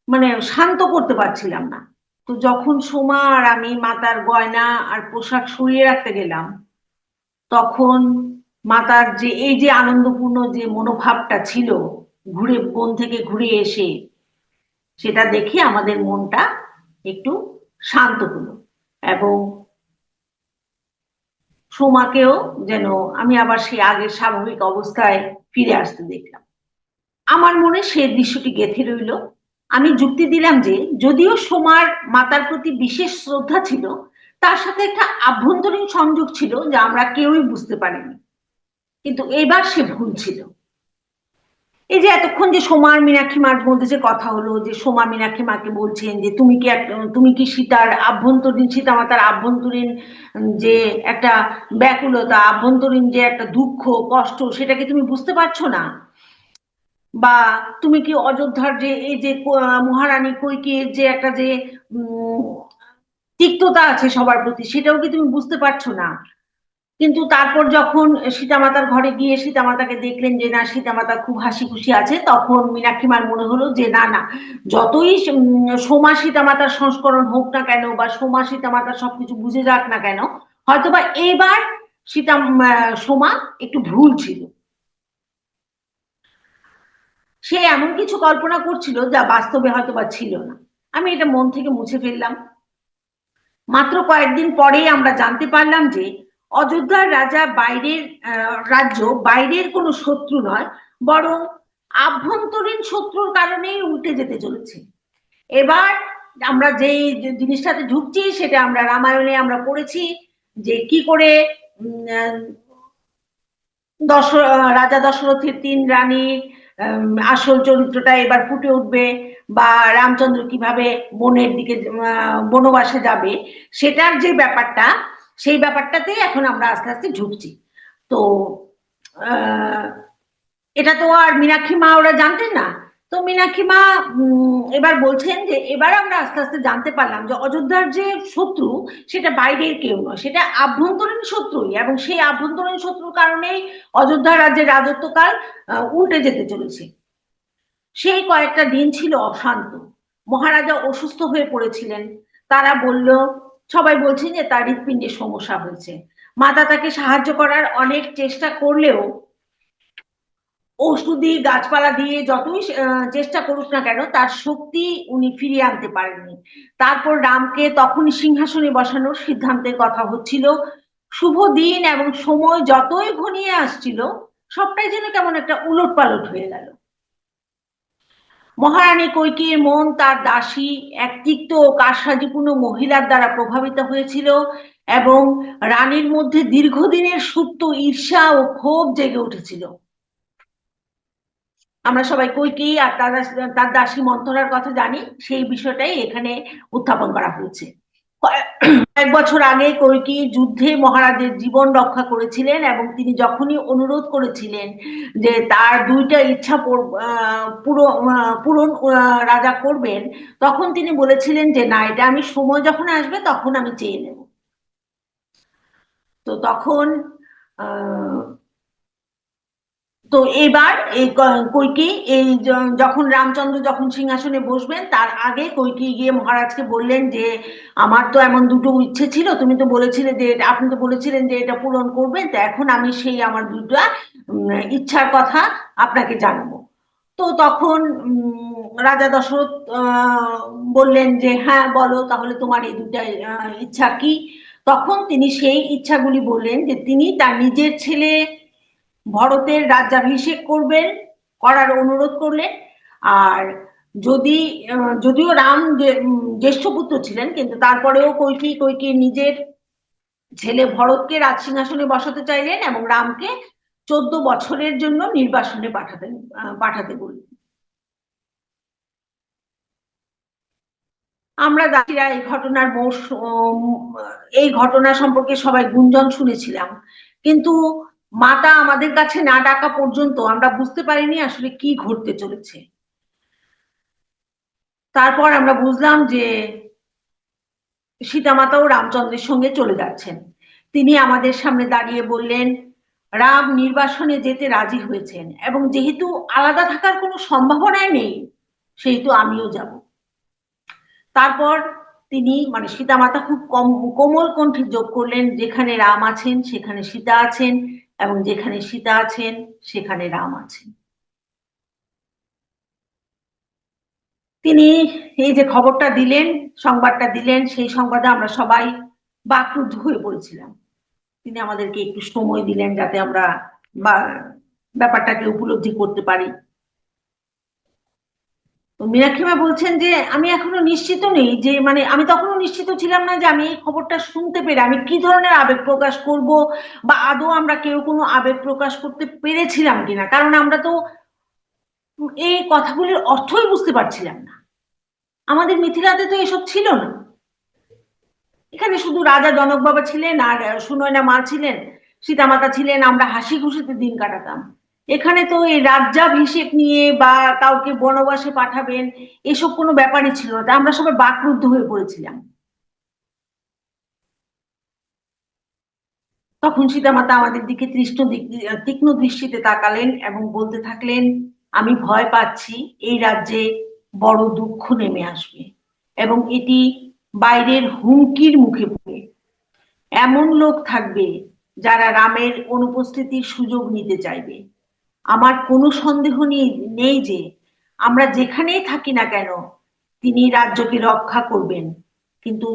মানে শান্ত করতে পারছিলাম না। তো যখন সোমা আর আমি মাতার গয়না আর পোশাক সরিয়ে রাখতে গেলাম, তখন মাতার যে এই যে আনন্দপূর্ণ যে মনোভাবটা ছিল, ঘুরে বন থেকে ঘুরে এসে, সেটা দেখে আমাদের মনটা একটু শান্ত হলো, এবং সোমাকেও যেন আমি আবার সেই আগের স্বাভাবিক অবস্থায় ফিরে আসতে দেখলাম। আমার মনে সেই দৃশ্যটি গেঁথে রইল। আমি যুক্তি দিলাম যে, যদিও সোমার মাতার প্রতি বিশেষ শ্রদ্ধা ছিল, তার সাথে একটা আভ্যন্তরীণ সংযোগ ছিল যা আমরা কেউই বুঝতে পারিনি। কিন্তু এবার সে ভুল ছিল। এই যে এতক্ষণ যে সোমা আর মীনাক্ষী মার মধ্যে যে কথা হলো, যে সোমা মীনাক্ষী মাকে বলছেন যে, তুমি কি সীতার আভ্যন্তরীণ, সীতা মাতার আভ্যন্তরীণ যে একটা ব্যাকুলতা, আভ্যন্তরীণ যে একটা দুঃখ কষ্ট, সেটাকে তুমি বুঝতে পারছো না? বা তুমি কি অযোধ্যার যে এই যে মহারানী কৈকেয়ীর যে একটা যে উম তিক্ততা আছে সবার প্রতি, সেটাও কি তুমি বুঝতে পারছো না? কিন্তু তারপর যখন সীতামাতার ঘরে গিয়ে সীতামাতাকে দেখলেন যে না, সীতামাতা খুব হাসি খুশি আছে, তখন মীনাক্ষীমার মনে হলো যে না না, যতই সোমা সীতামাতার সংস্করণ হোক না কেন, বা সোমা সীতামাতার সবকিছু বুঝে যাক না কেন, হয়তোবা এইবার সোমা একটু ভুল ছিল। সে এমন কিছু কল্পনা করছিল যা বাস্তবে হয়তোবা ছিল না। আমি এটা মন থেকে মুছে ফেললাম। মাত্র কয়েকদিন পরেই আমরা জানতে পারলাম যে, অযোধ্যার রাজা বাইরের রাজ্য বাইরের কোনো শত্রু নয়, বরং আভ্যন্তরীণ শত্রুর কারণেই উল্টে যেতে চলেছে। এবার আমরা যেই জিনিসটাতে ঢুকছি, সেটা আমরা রামায়ণে আমরা পড়েছি যে কি করে রাজা দশরথের তিন রানী আসল চরিত্রটা এবার ফুটে উঠবে, বা রামচন্দ্র কিভাবে বনের দিকে বনবাসে যাবে, সেটার যে ব্যাপারটা, সেই ব্যাপারটাতেই এখন আমরা আস্তে আস্তে ঢুকছি। তো এটা তো আর মীনাক্ষী মা ওরা জানতেন না। তো মীনাক্ষী মা এবার বলছেন যে, এবার আমরা আস্তে আস্তে জানতে পারলাম যে অযোধ্যার যে শত্রু, সেটা বাইরের কেউ নয়, সেটা আভ্যন্তরীণ শত্রুই, এবং সেই আভ্যন্তরীণ শত্রুর কারণেই অযোধ্যা রাজ্যের রাজত্বকাল উল্টে যেতে চলেছে। সেই কয়েকটা দিন ছিল অশান্ত। মহারাজা অসুস্থ হয়ে পড়েছিলেন। তারা বলল, সবাই বলছেন যে তার হৃৎপিণ্ডের সমস্যা হয়েছে। মাতা তাকে সাহায্য করার অনেক চেষ্টা করলেও ঔষধি গাছপালা দিয়ে যতই চেষ্টা করুক না কেন তার শক্তি উনি ফিরিয়ে আনতে পারেননি। তারপর রামকে তখনই সিংহাসনে বসানোর সিদ্ধান্তের কথা হচ্ছিল। শুভ দিন এবং সময় যতই ঘনিয়ে আসছিল, সবটাই যেন কেমন একটা উলটপালট হয়ে গেল। মহারানী কৈকেয়ীর মন তার দাসী এক তিক্ত ও কারসাজিপূর্ণ মহিলার দ্বারা প্রভাবিত হয়েছিল, এবং রানীর মধ্যে দীর্ঘদিনের সুপ্ত ঈর্ষা ও ক্ষোভ জেগে উঠেছিল। আমরা সবাই কৈকেয়ী আর তার দাসী মন্থরার কথা জানি, সেই বিষয়টাই এখানে উত্থাপন করা হয়েছে। কয়েক বছর আগে কৈকেয়ী যুদ্ধে মহারাজের জীবন রক্ষা করেছিলেন, এবং তিনি যখনই অনুরোধ করেছিলেন যে তার দুইটা ইচ্ছা পূরণ রাজা করবেন, তখন তিনি বলেছিলেন যে না, এটা আমি সময় যখন আসবে তখন আমি চেয়ে নেব। তো তখন তো এবার এই কৈকেয়ী যখন রামচন্দ্র যখন সিংহাসনে বসবেন তার আগে কৈকেয়ী গিয়ে মহারাজকে বললেন যে আমার তো এমন দুটো ইচ্ছে ছিল, তুমি তো বলেছিলে যে আপনি তো বলেছিলেন যে এটা পূরণ করবেন, তো এখন আমি সেই আমার দুটো ইচ্ছার কথা আপনাকে জানাবো। তো তখন রাজা দশরথ বললেন যে হ্যাঁ বলো, তাহলে তোমার এই দুটা ইচ্ছা কি। তখন তিনি সেই ইচ্ছাগুলি বললেন যে তিনি তার নিজের ছেলে ভরতের রাজ্যাভিষেক করার অনুরোধ করলেন। আর যদি যদিও রাম জ্যেষ্ঠ পুত্র ছিলেন, কিন্তু তারপরেও কৈকেয়ী নিজের ছেলে ভরতকে রাজ সিংহাসনে বসাতে চাইলেন এবং রামকে 14 বছরের জন্য নির্বাসনে পাঠাতে বললেন। আমরা দাসীরা এই ঘটনা সম্পর্কে সবাই গুঞ্জন শুনেছিলাম, কিন্তু মাতা আমাদের কাছে না ডাকা পর্যন্ত আমরা বুঝতে পারিনি আসলে কি ঘটতে চলেছে। তারপর আমরা বুঝলাম যে সীতামাতাও রামচন্দ্রের সঙ্গে চলে যাচ্ছেন। তিনি আমাদের সামনে দাঁড়িয়ে বললেন, রাম নির্বাসনে যেতে রাজি হয়েছেন, এবং যেহেতু আলাদা থাকার কোনো সম্ভাবনাই নেই, সেহেতু আমিও যাব। তারপর তিনি মানে সীতামাতা খুব কোমল কণ্ঠে যোগ করলেন, যেখানে রাম আছেন সেখানে সীতা আছেন, এবং যেখানে সীতা আছেন সেখানে রাম আছেন। তিনি এই যে খবরটা দিলেন, সংবাদটা দিলেন, সেই সংবাদে আমরা সবাই বাকরুদ্ধ হয়ে পড়েছিলাম। তিনি আমাদেরকে একটু সময় দিলেন যাতে আমরা ব্যাপারটাকে উপলব্ধি করতে পারি। মীনাক্ষীমা বলছেন যে আমি এখনো নিশ্চিত নেই, যে মানে আমি তখনও নিশ্চিত ছিলাম না যে আমি এই খবরটা শুনতে পেরে আমি কি ধরনের আবেগ প্রকাশ করব, বা আদৌ আমরা কেউ কোনো আবেগ প্রকাশ করতে পেরেছিলাম কিনা, কারণ আমরা তো এই কথাগুলির অর্থই বুঝতে পারছিলাম না। আমাদের মিথিলাতে তো এসব ছিল না। এখানে শুধু রাজা জনক বাবা ছিলেন আর সুনয়না মা ছিলেন, সীতামাতা ছিলেন, আমরা হাসি খুশিতে দিন কাটাতাম। এখানে তো এই রাজ্যাভিষেক নিয়ে বা কাউকে বনবাসে পাঠাবেন এসব কোনো ব্যাপারই ছিল না, আমরা সবাই বাকরুদ্ধ হয়ে পড়েছিলাম। তখন সীতামাতা আমাদের দিকে তীক্ষ্ণ দৃষ্টিতে তাকালেন এবং বলতে থাকলেন, আমি ভয় পাচ্ছি এই রাজ্যে বড় দুঃখ নেমে আসবে, এবং এটি বাইরের হুমকির মুখে পড়ে। এমন লোক থাকবে যারা রামের অনুপস্থিতির সুযোগ নিতে চাইবে। আমার কোনো সন্দেহ নেই যে আমরা যেখানেই থাকি না কেন তিনি রাজ্যকে রক্ষা করবেন, কিন্তু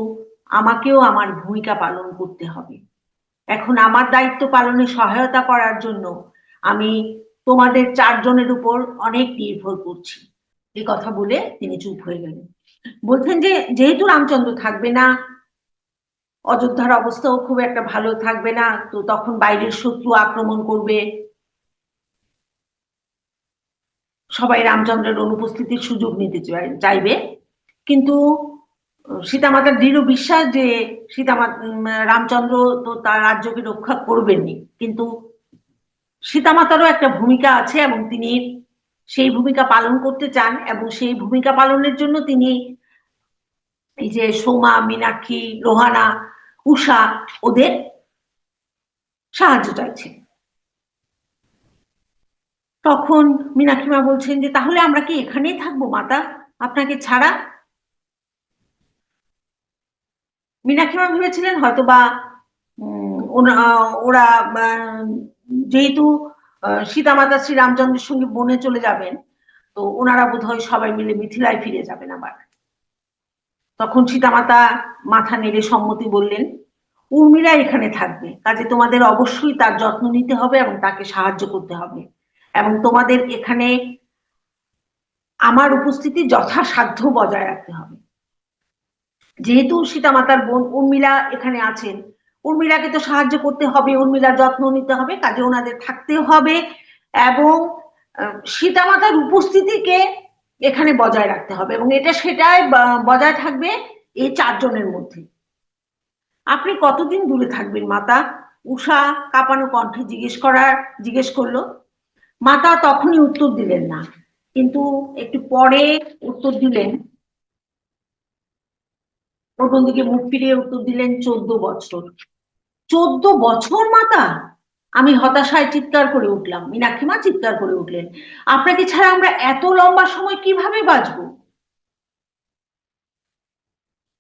আমাকেও আমার ভূমিকা পালন করতে হবে। এখন আমার দায়িত্ব পালনে সহায়তা করার জন্য আমি তোমাদের 4 জনের উপর অনেক নির্ভর করছি। এই কথা বলে তিনি চুপ হয়ে গেলেন। বলছেন যে যেহেতু রামচন্দ্র থাকবে না, অযোধ্যার অবস্থাও খুব একটা ভালো থাকবে না, তো তখন বাইরের শত্রু আক্রমণ করবে, সবাই রামচন্দ্রের অনুপস্থিতির সুযোগ নিতে চাইবে। কিন্তু সীতামাতার দৃঢ় বিশ্বাস যে রামচন্দ্র তো তার রাজ্যকে রক্ষা করবেনই, কিন্তু সীতামাতারও একটা ভূমিকা আছে এবং তিনি সেই ভূমিকা পালন করতে চান, এবং সেই ভূমিকা পালনের জন্য তিনি এই যে সোমা, মীনাক্ষী, রোহানা, উষা ওদের সাহায্য চাইছেন। তখন মীনাক্ষীমা বলছেন যে তাহলে আমরা কি এখানেই থাকবো মাতা, আপনাকে ছাড়া? মীনাক্ষীমা ভেবেছিলেন হয়তোবা ওরা যেহেতু সীতামাতা শ্রীরামচন্দ্রের সঙ্গে বনে চলে যাবেন, তো ওনারা বোধহয় সবাই মিলে মিথিলায় ফিরে যাবেন আবার। তখন সীতামাতা মাথা নেড়ে সম্মতি বললেন, উর্মিলা এখানে থাকবে, কাজে তোমাদের অবশ্যই তার যত্ন নিতে হবে এবং তাকে সাহায্য করতে হবে, এবং তোমাদের এখানে আমার উপস্থিতি যথাসাধ্য বজায় রাখতে হবে। যেহেতু সীতামাতার বোন উর্মিলা এখানে আছেন, উর্মিলাকে তো সাহায্য করতে হবে, উর্মিলার যত্ন নিতে হবে, কাজে ওনাদের থাকতে হবে এবং সীতামাতার উপস্থিতিকে এখানে বজায় রাখতে হবে, এবং এটা সেটাই বজায় থাকবে এই 4 জনের মধ্যে। আপনি কতদিন দূরে থাকবেন মাতা? উষা কাঁপানো কণ্ঠে জিজ্ঞেস করলো। মাতা তখনই উত্তর দিলেন না, কিন্তু একটু পরে উত্তর দিলেন, প্রথম দিকে মুখ ফিরিয়ে উত্তর দিলেন 14 বছর। 14 বছর মাতা? আমি হতাশায় চিৎকার করে উঠলাম। মীনাক্ষী মা চিৎকার করে উঠলেন, আপনাকে ছাড়া আমরা এত লম্বা সময় কিভাবে বাঁচবো?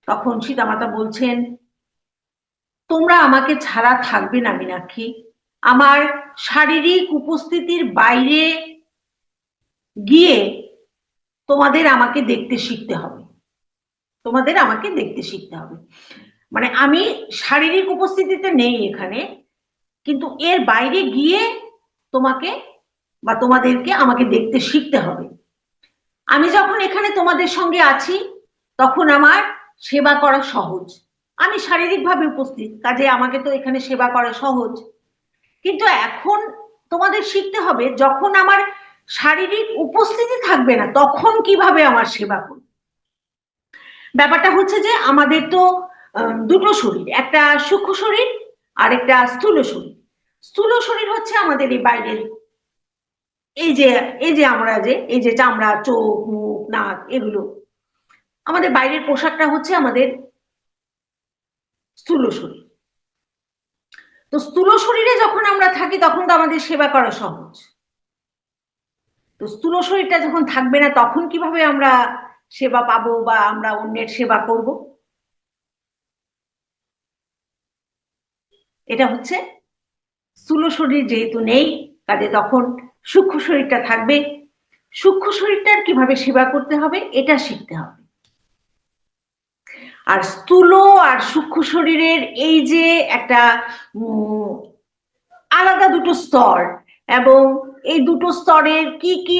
তখন সীতামাতা বলছেন, তোমরা আমাকে ছাড়া থাকবে না মীনাক্ষী, আমার শারীরিক উপস্থিতির বাইরে গিয়ে তোমাদের আমাকে দেখতে শিখতে হবে, তোমাদের আমাকে দেখতে শিখতে হবে। মানে আমি শারীরিক উপস্থিতিতে নেই এখানে, কিন্তু এর বাইরে গিয়ে তোমাকে বা তোমাদেরকে আমাকে দেখতে শিখতে হবে। আমি যখন এখানে তোমাদের সঙ্গে আছি তখন আমার সেবা করা সহজ, আমি শারীরিকভাবে উপস্থিত, কাজে আমাকে তো এখানে সেবা করা সহজ। কিন্তু এখন তোমাদের শিখতে হবে, যখন আমার শারীরিক উপস্থিতি থাকবে না তখন কিভাবে আমার সেবা করবে। ব্যাপারটা হচ্ছে যে আমাদের তো দুটো শরীর, একটা সূক্ষ্ম শরীর আর একটা স্থূল শরীর। স্থূল শরীর হচ্ছে আমাদের এই বাইরের, এই যে আমরা এই যে চামড়া, চোখ, মুখ, নাক, এগুলো আমাদের বাইরের পোশাকটা হচ্ছে আমাদের স্থূল শরীর। তো স্থূল শরীরে যখন আমরা থাকি তখন তো আমাদের সেবা করা সহজ। তো স্থূল শরীরটা যখন থাকবে না তখন কিভাবে আমরা সেবা পাবো বা আমরা অন্যের সেবা করব? এটা হচ্ছে স্থূল শরীর যেহেতু নেই, কাজে তখন সূক্ষ্ম শরীরটা থাকবে। সূক্ষ্ম শরীরটার কিভাবে সেবা করতে হবে এটা শিখতে হবে। আর স্থূল আর সূক্ষ্ম শরীরের এই যে একটা আলাদা দুটো স্তর, এবং এই দুটো স্তরের কি কি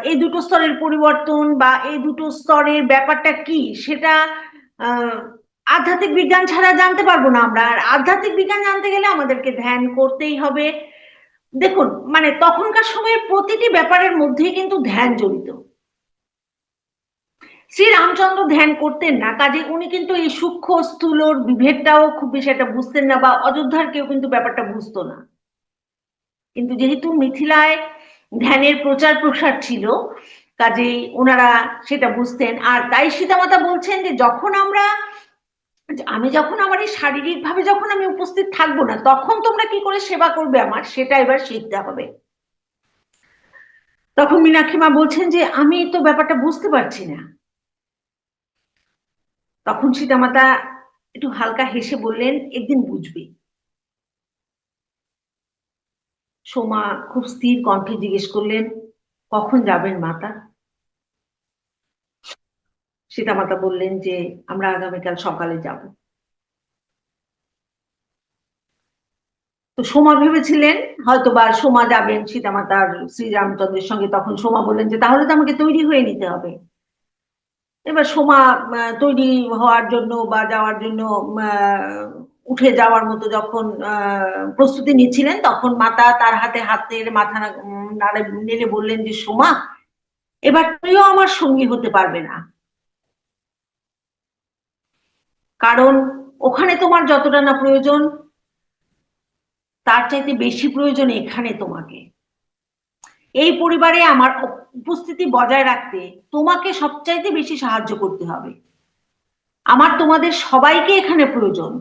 এই দুটো স্তরের পরিবর্তন বা এই দুটো স্তরের ব্যাপারটা কি সেটা আধ্যাত্মিক বিজ্ঞান ছাড়া জানতে পারবো না আমরা। আর আধ্যাত্মিক বিজ্ঞান জানতে গেলে আমাদেরকে ধ্যান করতেই হবে। দেখুন, মানে তখনকার সময়ের প্রতিটি ব্যাপারের মধ্যেই কিন্তু ধ্যান জড়িত। শ্রী রামচন্দ্র ধ্যান করতেন না, কাজে উনি কিন্তু এই সূক্ষ্ম স্থূলর বিভেদটাও খুব বেশি একটা বুঝতেন না, বা অযোধ্যার কেউ কিন্তু ব্যাপারটা বুঝতো না। কিন্তু যেহেতু মিথিলায় ধ্যানের প্রচার প্রসার ছিল, কাজেই ওনারা সেটা বুঝতেন। আর তাই সীতামাতা বলছেন যে আমি যখন আমার এই শারীরিক ভাবে যখন আমি উপস্থিত থাকবো না তখন তোমরা কি করে সেবা করবে আমার, সেটা এবার শিখতে হবে। তখন মীনাক্ষী মা বলছেন যে আমি তো ব্যাপারটা বুঝতে পারছি না। তখন সীতামাতা একটু হালকা হেসে বললেন, একদিন বুঝবি। সোমা খুব স্থির কণ্ঠে জিজ্ঞেস করলেন, কখন যাবেন মাতা? সীতামাতা বললেন যে আমরা আগামীকাল সকালে যাব। তো সোমা ভেবেছিলেন হয়তো বা সোমা যাবেন সীতামাতার শ্রীরামচন্দ্রের সঙ্গে। তখন সোমা বললেন যে তাহলে তো আমাকে তৈরি হয়ে নিতে হবে। এবার সোমা তৈরি হওয়ার জন্য বা যাওয়ার জন্য উঠে যাওয়ার মতো যখন প্রস্তুতি নিচ্ছিলেন তখন মাতা তার হাতে হাতের মাথা নেড়ে বললেন যে সোমা, এবার তুইও আমার সঙ্গী হতে পারবে না, কারণ ওখানে তোমার যতটা না প্রয়োজন তার চাইতে বেশি প্রয়োজন এখানে তোমাকে। এই পরিবারে আমার উপস্থিতি বজায় রাখতে তোমাকে সবচাইতে বেশি সাহায্য করতে হবে। আমার তোমাদের সবাইকে এখানে প্রয়োজন।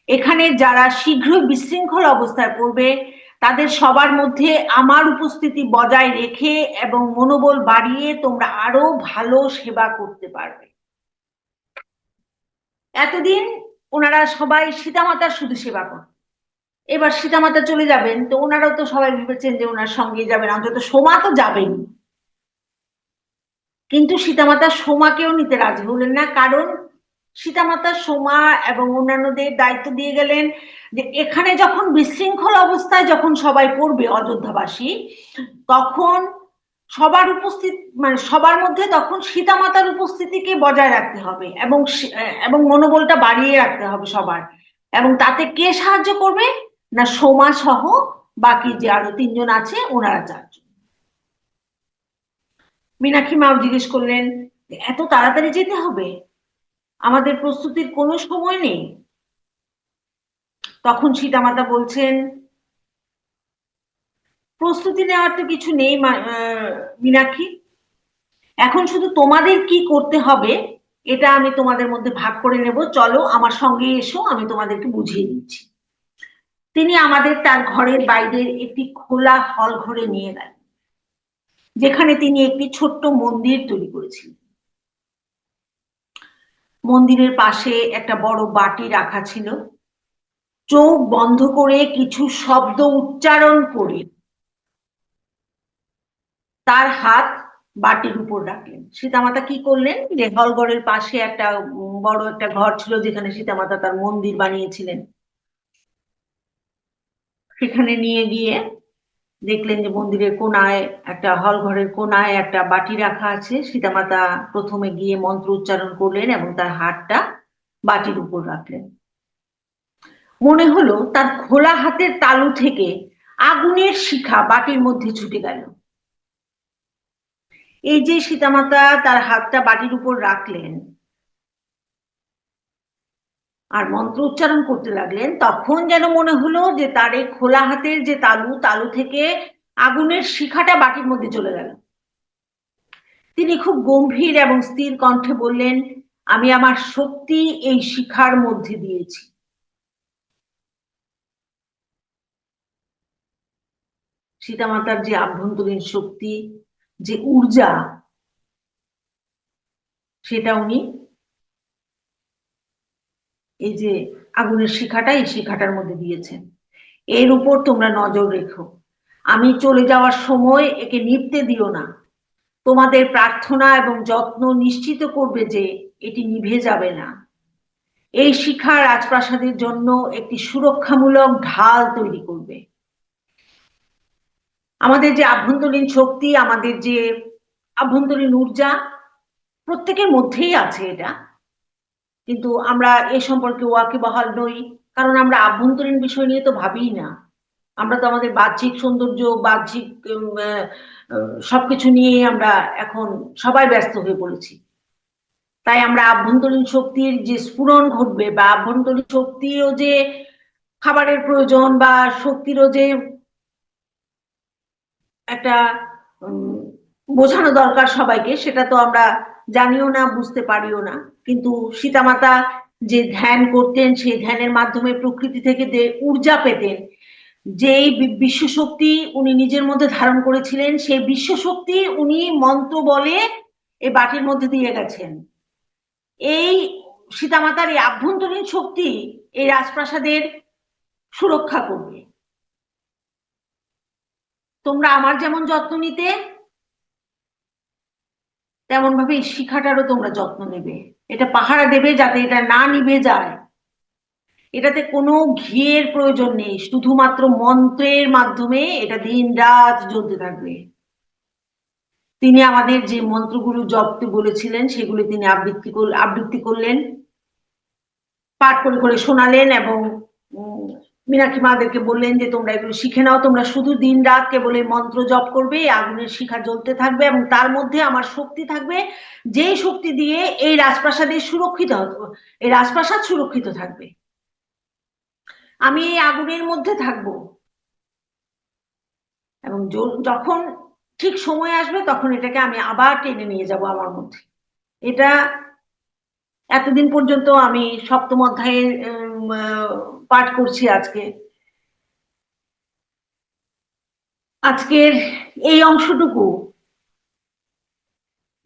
এখানে যারা শীঘ্রই বিশৃঙ্খল অবস্থায় পড়বে তাদের সবার মধ্যে আমার উপস্থিতি বজায় রেখে এবং মনোবল বাড়িয়ে তোমরা আরো ভালো সেবা করতে পারবে। এতদিন ওনারা সবাই সীতামাতার শুধু সেবা করত, এবার সীতামাতা চলে যাবেন, তো ওনারাও তো সবাই ভেবেছেন যে ওনার সঙ্গে যাবেন, অন্তত সোমা তো যাবেন। কিন্তু সীতামাতা সোমাকেও নিতে রাজি হলেন না, কারণ সীতামাতা সোমা এবং অন্যান্যদের দায়িত্ব দিয়ে গেলেন যে এখানে যখন বিশৃঙ্খল অবস্থায় যখন সবাই পড়বে অযোধ্যাবাসী, তখন সবার উপস্থিত মানে সবার মধ্যে তখন সীতামাতার উপস্থিতিকে বজায় রাখতে হবে এবং মনোবলটা বাড়িয়ে রাখতে হবে সবার। এবং তাতে কে সাহায্য করবে? না সোমা সহ বাকি যে আরো তিনজন আছে ওনারা চারজন। মীনাক্ষী মাও জিজ্ঞেস করলেন, এত তাড়াতাড়ি যেতে হবে, আমাদের প্রস্তুতির কোনো সময় নেই? তখন সীতামাতা বলছেন, প্রস্তুতি নেওয়ার তো কিছু নেই মীনাক্ষী, এখন শুধু তোমাদের কি করতে হবে এটা আমি তোমাদের মধ্যে ভাগ করে নেব, চলো আমার সঙ্গে এসো, আমি তোমাদেরকে বুঝিয়ে দিচ্ছি। তিনি আমাদের তার ঘরের বাইরের একটি খোলা হল ঘরে নিয়ে গেলেন, যেখানে তিনি একটি ছোট্ট মন্দির তৈরি করেছিলেন। মন্দিরের পাশে একটা বড় বাটি রাখা ছিল। চোখ বন্ধ করে কিছু শব্দ উচ্চারণ করে তার হাত বাটির উপর রাখলেন। সীতামাতা কি করলেন, যে হলঘরের পাশে একটা বড় একটা ঘর ছিল যেখানে সীতামাতা তার মন্দির বানিয়েছিলেন, সেখানে নিয়ে গিয়ে দেখলেন যে মন্দিরের কোনায় একটা হলঘরের কোনায় একটা বাটি রাখা আছে। সীতামাতা প্রথমে গিয়ে মন্ত্র উচ্চারণ করলেন এবং তার হাতটা বাটির উপর রাখলেন। মনে হলো তার খোলা হাতের তালু থেকে আগুনের শিখা বাটির মধ্যে ছুটে গেল। এই যে সীতামাতা তার হাতটা বাটির উপর রাখলেন আর মন্ত্র উচ্চারণ করতে লাগলেন, তখন যেন মনে হলো যে তার এই খোলা হাতের যে তালু, তালু থেকে আগুনের শিখাটা বাটির মধ্যে চলে গেল। তিনি খুব গম্ভীর এবং স্থির কণ্ঠে বললেন, আমি আমার শক্তি এই শিখার মধ্যে দিয়েছি। সীতামাতার যে আভ্যন্তরীণ শক্তি, যে ঊর্জা, সেটা উনি এই যে আগুনের শিখাটা, এই শিখাটার মধ্যে দিয়েছেন। এর উপর তোমরা নজর রেখো, আমি চলে যাওয়ার সময় একে নিভতে দিও না। তোমাদের প্রার্থনা এবং যত্ন নিশ্চিত করবে যে এটি নিভে যাবে না। এই শিখা রাজপ্রাসাদের জন্য একটি সুরক্ষামূলক ঢাল তৈরি করবে। আমাদের যে আভ্যন্তরীণ শক্তি, আমাদের যে আভ্যন্তরীণ ঊর্জা, প্রত্যেকের মধ্যেই আছে এটা, কিন্তু আমরা এ সম্পর্কে ওয়াকিবহাল নই, কারণ আমরা আভ্যন্তরীণ বিষয় নিয়ে তো ভাবিই না। আমরা তো আমাদের বাহ্যিক সৌন্দর্য, বাহ্যিক সবকিছু নিয়ে আমরা এখন সবাই ব্যস্ত হয়ে পড়েছি। তাই আমরা আভ্যন্তরীণ শক্তির যে স্ফুরণ ঘটবে বা আভ্যন্তরীণ শক্তিরও যে খাবারের প্রয়োজন বা শক্তিরও যে একটা বোঝানো দরকার সবাইকে, সেটা তো আমরা জানিও না, বুঝতে পারিও না। কিন্তু সীতামাতা যে ধ্যান করতেন, সেই ধ্যানের মাধ্যমে প্রকৃতি থেকে যে ঊর্জা পেতেন, যেই বিশ্বশক্তি উনি নিজের মধ্যে ধারণ করেছিলেন, সেই বিশ্বশক্তি উনি মন্ত্র বলে এই বাটির মধ্যে দিয়ে গেছেন। এই সীতামাতার এই আভ্যন্তরীণ শক্তি এই রাজপ্রাসাদের সুরক্ষা করবে। তোমরা আমার যেমন যত্ন নিতে, তেমন ভাবে এই শিখাটারও তোমরা যত্ন নেবে, এটা পাহারা দেবে যাতে এটা না নিভে যায়। এটাতে কোনো ঘিয়ের প্রয়োজন নেই, শুধুমাত্র মন্ত্রের মাধ্যমে এটা দিন রাত জ্বলতে থাকবে। তিনি আমাদের যে মন্ত্রগুলো জপতে বলেছিলেন সেগুলি তিনি আবৃত্তি করলেন, পাঠ করে করে শোনালেন এবং মীনাক্ষী মাদেরকে বললেন যে তোমরা এগুলো শিখে নাও, তোমরা শুধু দিন রাত কেবল এই মন্ত্র জপ করবে, আগুনের শিখা জ্বলতে থাকবে এবং তার মধ্যে আমার শক্তি থাকবে, যেই শক্তি দিয়ে এই রাজপ্রাসাদে সুরক্ষিত, এই রাজপ্রাসাদ সুরক্ষিত থাকবে। আমি এই আগুনের মধ্যে থাকবো এবং যখন ঠিক সময় আসবে তখন এটাকে আমি আবার টেনে নিয়ে যাব আমার মধ্যে। এটা এতদিন পর্যন্ত আমি সপ্তম অধ্যায়ের পাঠ করছি আজকে। আজকের এই অংশটুকু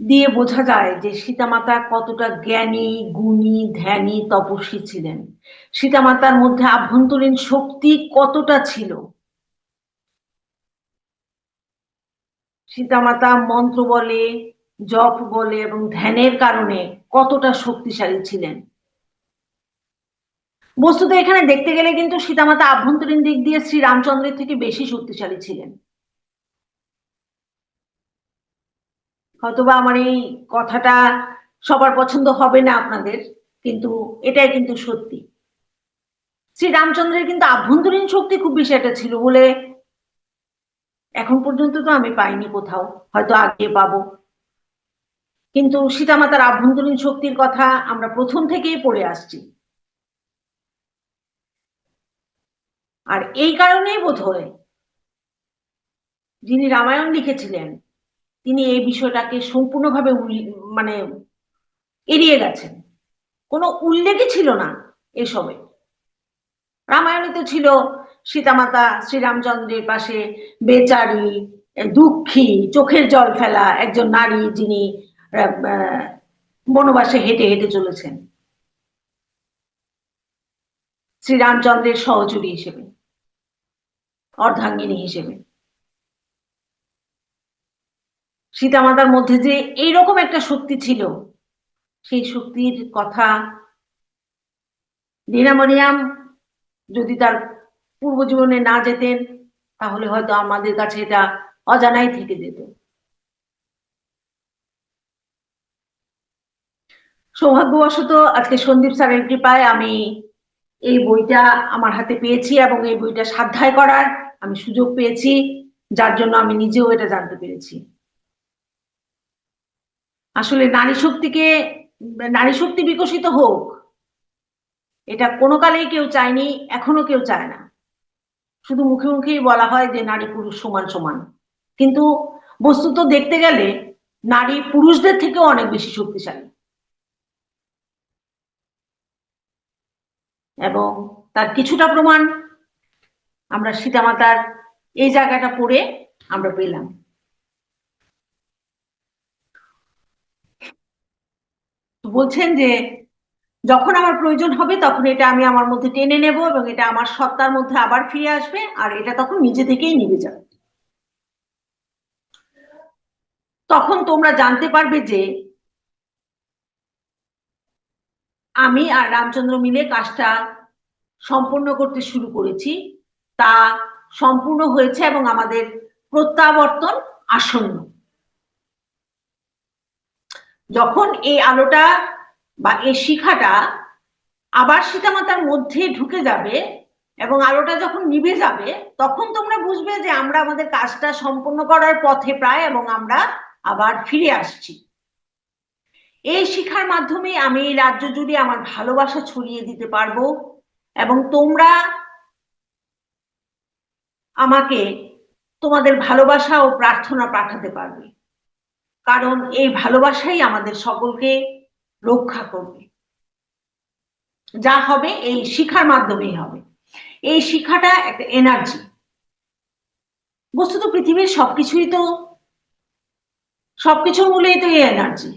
দিয়ে বোঝা যায় যে সীতামাতা কতটা জ্ঞানী, গুণী, ধ্যানী, তপস্বী ছিলেন। সীতামাতার মধ্যে আভ্যন্তরীণ শক্তি কতটা ছিল। সীতামাতা মন্ত্র বলে, জপ বলে এবং ধ্যানের কারণে কতটা শক্তিশালী ছিলেন। বস্তুত এখানে দেখতে গেলে কিন্তু সীতামাতা আভ্যন্তরীণ দিক দিয়ে শ্রী রামচন্দ্রের থেকে বেশি শক্তিশালী ছিলেন। হয়তোবা আমার এই কথাটা সবার পছন্দ হবে না আপনাদের, কিন্তু এটাই কিন্তু সত্যি। শ্রী রামচন্দ্রের কিন্তু আভ্যন্তরীণ শক্তি খুব বেশি একটা ছিল বলে এখন পর্যন্ত তো আমি পাইনি কোথাও, হয়তো আগে পাবো। কিন্তু সীতামাতার আভ্যন্তরীণ শক্তির কথা আমরা প্রথম থেকেই পড়ে আসছি। আর এই কারণেই বোধহয় যিনি রামায়ণ লিখেছিলেন তিনি এই বিষয়টাকে সম্পূর্ণভাবে মানে এড়িয়ে গেছেন। কোনো উল্লেখই ছিল না এসবে। রামায়ণে তো ছিল সীতামাতা শ্রীরামচন্দ্রের পাশে বেচারি, দুঃখী, চোখের জল ফেলা একজন নারী যিনি বনবাসে হেঁটে হেঁটে চলেছেন শ্রীরামচন্দ্রের সহযোগী হিসেবে, অর্ধাঙ্গিনী হিসেবে। সীতামাতার মধ্যে যে এইরকম একটা শক্তি ছিল, সেই শক্তির কথা দীনা মরিয়াম যদি তার পূর্বজীবনে না যেতেন তাহলে হয়তো আমাদের কাছে এটা অজানাই থেকে যেত। সৌভাগ্যবশত আজকে সন্দীপ স্যারের কৃপায় আমি এই বইটা আমার হাতে পেয়েছি এবং এই বইটা স্বাধ্যায় করার আমি সুযোগ পেয়েছি, যার জন্য আমি নিজেও এটা জানতে পেরেছি। আসলে নারী শক্তি বিকশিত হোক এটা কোনো কালেই কেউ চায়নি, এখনো কেউ চায় না। শুধু মুখে মুখেই বলা হয় যে নারী পুরুষ সমান সমান, কিন্তু বস্তুত দেখতে গেলে নারী পুরুষদের থেকেও অনেক বেশি শক্তিশালী। এবং তার কিছুটা প্রমাণ আমরা সীতামাতার এই জায়গাটা পড়ে আমরা পেলাম। বলছেন যে যখন আমার প্রয়োজন হবে তখন এটা আমি আমার মধ্যে টেনে নেব এবং এটা আমার সত্তার মধ্যে আবার ফিরে আসবে আর এটা তখন নিজে থেকেই নিভে যাবে। তখন তোমরা জানতে পারবে যে আমি আর রামচন্দ্র মিলে কাজটা সম্পূর্ণ করতে শুরু করেছি, তা সম্পূর্ণ হয়েছে এবং আমাদের প্রত্যাবর্তন আসন্ন। যখন এই আলোটা বা এই শিখাটা আবার সীতামাতার মধ্যে ঢুকে যাবে এবং আলোটা যখন নিভে যাবে তখন তোমরা বুঝবে যে আমরা আমাদের কাজটা সম্পূর্ণ করার পথে প্রায় এবং আমরা আবার ফিরে আসছি। এই শিক্ষার মাধ্যমে আমি এই রাজ্য জুড়ে আমার ভালোবাসা ছড়িয়ে দিতে পারবো এবং তোমরা আমাকে তোমাদের ভালোবাসা ও প্রার্থনা পাঠাতে পারবে, কারণ এই ভালোবাসাই আমাদের সকলকে রক্ষা করবে। যা হবে এই শিক্ষার মাধ্যমেই হবে। এই শিক্ষাটা একটা এনার্জি। বস্তুত পৃথিবীর সবকিছুর মূলেই তো এই এনার্জি।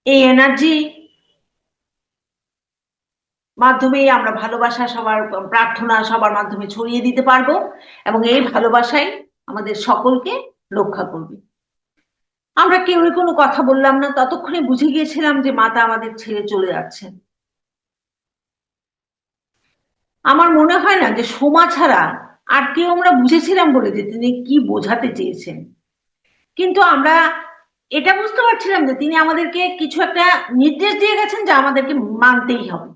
এই এনার্জি মাধ্যমেই আমরা ভালোবাসা সবার প্রার্থনা সবার মাধ্যমে ছড়িয়ে দিতে পারবো এবং এই ভালোবাসাই আমাদের সকলকে রক্ষা করবে। আমরা কেউই কোনো কথা বললাম না, ততক্ষণে বুঝে গিয়েছিলাম যে মাতা আমাদের ছেড়ে চলে যাচ্ছেন। আমার মনে হয় না যে সোমা ছাড়া আর কেউ আমরা বুঝেছিলাম বলে যে তিনি কি বোঝাতে চেয়েছেন, কিন্তু আমরা এটা বুঝতে পারছিলাম যে তিনি আমাদেরকে কিছু একটা নির্দেশ দিয়ে গেছেন যা আমাদেরকে মানতেই হবে।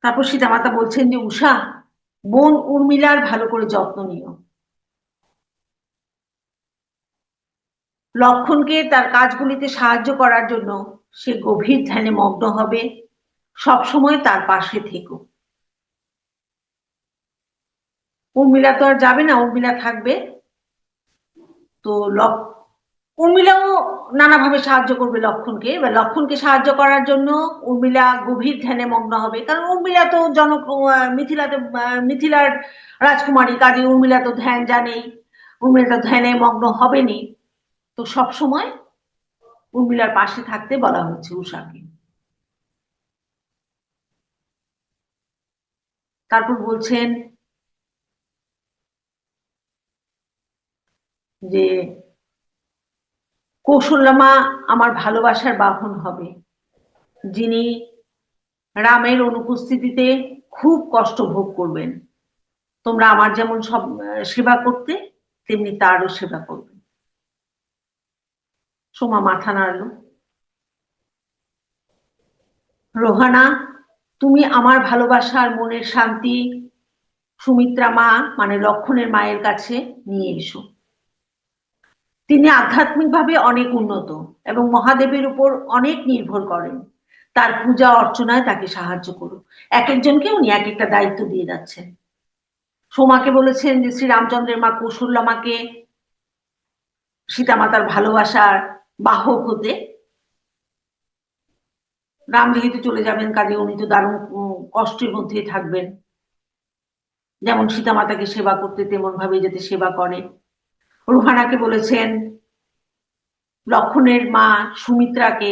তারপর সীতামাতা বলছেন যে উষা, বোন উর্মিলার ভালো করে যত্ন নিও। লক্ষণকে তার কাজগুলিতে সাহায্য করার জন্য সে গভীর ধ্যানে মগ্ন হবে, সবসময় তার পাশে থেকো। উর্মিলা তো আর যাবে না, উর্মিলা থাকবে। তো উর্মিলাও নানাভাবে সাহায্য করবে লক্ষণকে। এবার লক্ষণকে সাহায্য করার জন্য উর্মিলা গভীর ধ্যানে মগ্ন হবে, কারণ উর্মিলা তো মিথিলাতে মিথিলার রাজকুমারী, কাজে উর্মিলা তো ধ্যান জানেই, উর্মিলা তো ধ্যানে মগ্ন হবেনি। তো সব সময় উর্মিলার পাশে থাকতে বলা হচ্ছে উষাকে। তারপর বলছেন যে কৌশল্যমা আমার ভালোবাসার বাহন হবে, যিনি রামের অনুপস্থিতিতে খুব কষ্ট ভোগ করবেন। তোমরা আমার যেমন সব সেবা করতে, তেমনি তারও সেবা করবে। সোমা মাথা নাড়ল। রোহানা, তুমি আমার ভালোবাসার মনের শান্তি সুমিত্রা মা মানে লক্ষণের মায়ের কাছে নিয়ে এসো। তিনি আধ্যাত্মিকভাবে অনেক উন্নত এবং মহাদেবের উপর অনেক নির্ভর করেন। তার পূজা অর্চনায় তাকে সাহায্য করো। এক একজনকে উনি এক একটা দায়িত্ব দিয়ে যাচ্ছেন। সোমাকে বলেছেন যে শ্রীরামচন্দ্রের মা কৌশল্যমাকে সীতামাতার ভালোবাসার বাহক হতে। রাম যেহেতু চলে যাবেন, কাজে উনি তো দারুণ কষ্টের মধ্যেই থাকবেন। যেমন সীতামাতাকে সেবা করতে, তেমন ভাবে যাতে সেবা করে। রুহানাকে বলেছেন লক্ষণের মা সুমিত্রাকে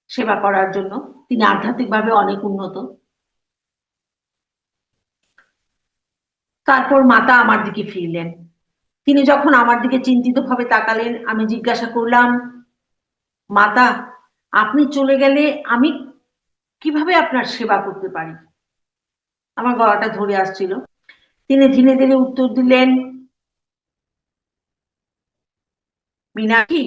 সেবা করার জন্য, তিনি আধ্যাত্মিকভাবে অনেক উন্নত। তারপর মাতা আমার দিকে ফিরলেন। তিনি যখন আমার দিকে চিন্তিত ভাবে তাকালেন, আমি জিজ্ঞাসা করলাম, মাতা, আপনি চলে গেলে আমি কিভাবে আপনার সেবা করতে পারি? আমার গলাটা ধরে আসছিল। তিনি ধীরে ধীরে উত্তর দিলেন, মীনাক্ষী,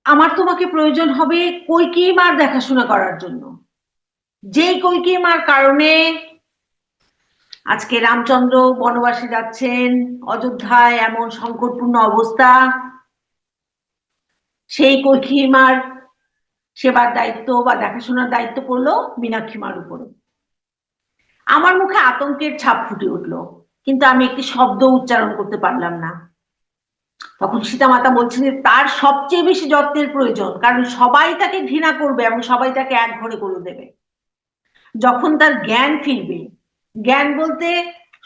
আমার তোমাকে প্রয়োজন হবে কইকেয়ী মার দেখাশোনা করার জন্য। যেই কইকেয়ী মার কারণে আজকে রামচন্দ্র বনবাসে যাচ্ছেন, অযোধ্যায় এমন সংকটপূর্ণ অবস্থা, সেই কইকেয়ী মার সেবার দায়িত্ব বা দেখাশোনার দায়িত্ব পড়লো মীনাক্ষী মার উপরে। আমার মুখে আতঙ্কের ছাপ ফুটে উঠলো, কিন্তু আমি একটি শব্দ উচ্চারণ করতে পারলাম না। তখন সীতামাতা বলছেন যে তার সবচেয়ে বেশি যত্নের প্রয়োজন, কারণ সবাই তাকে ঘৃণা করবে এবং সবাই তাকে একঘরে করে দেবে। যখন তার জ্ঞান ফিরবে, জ্ঞান বলতে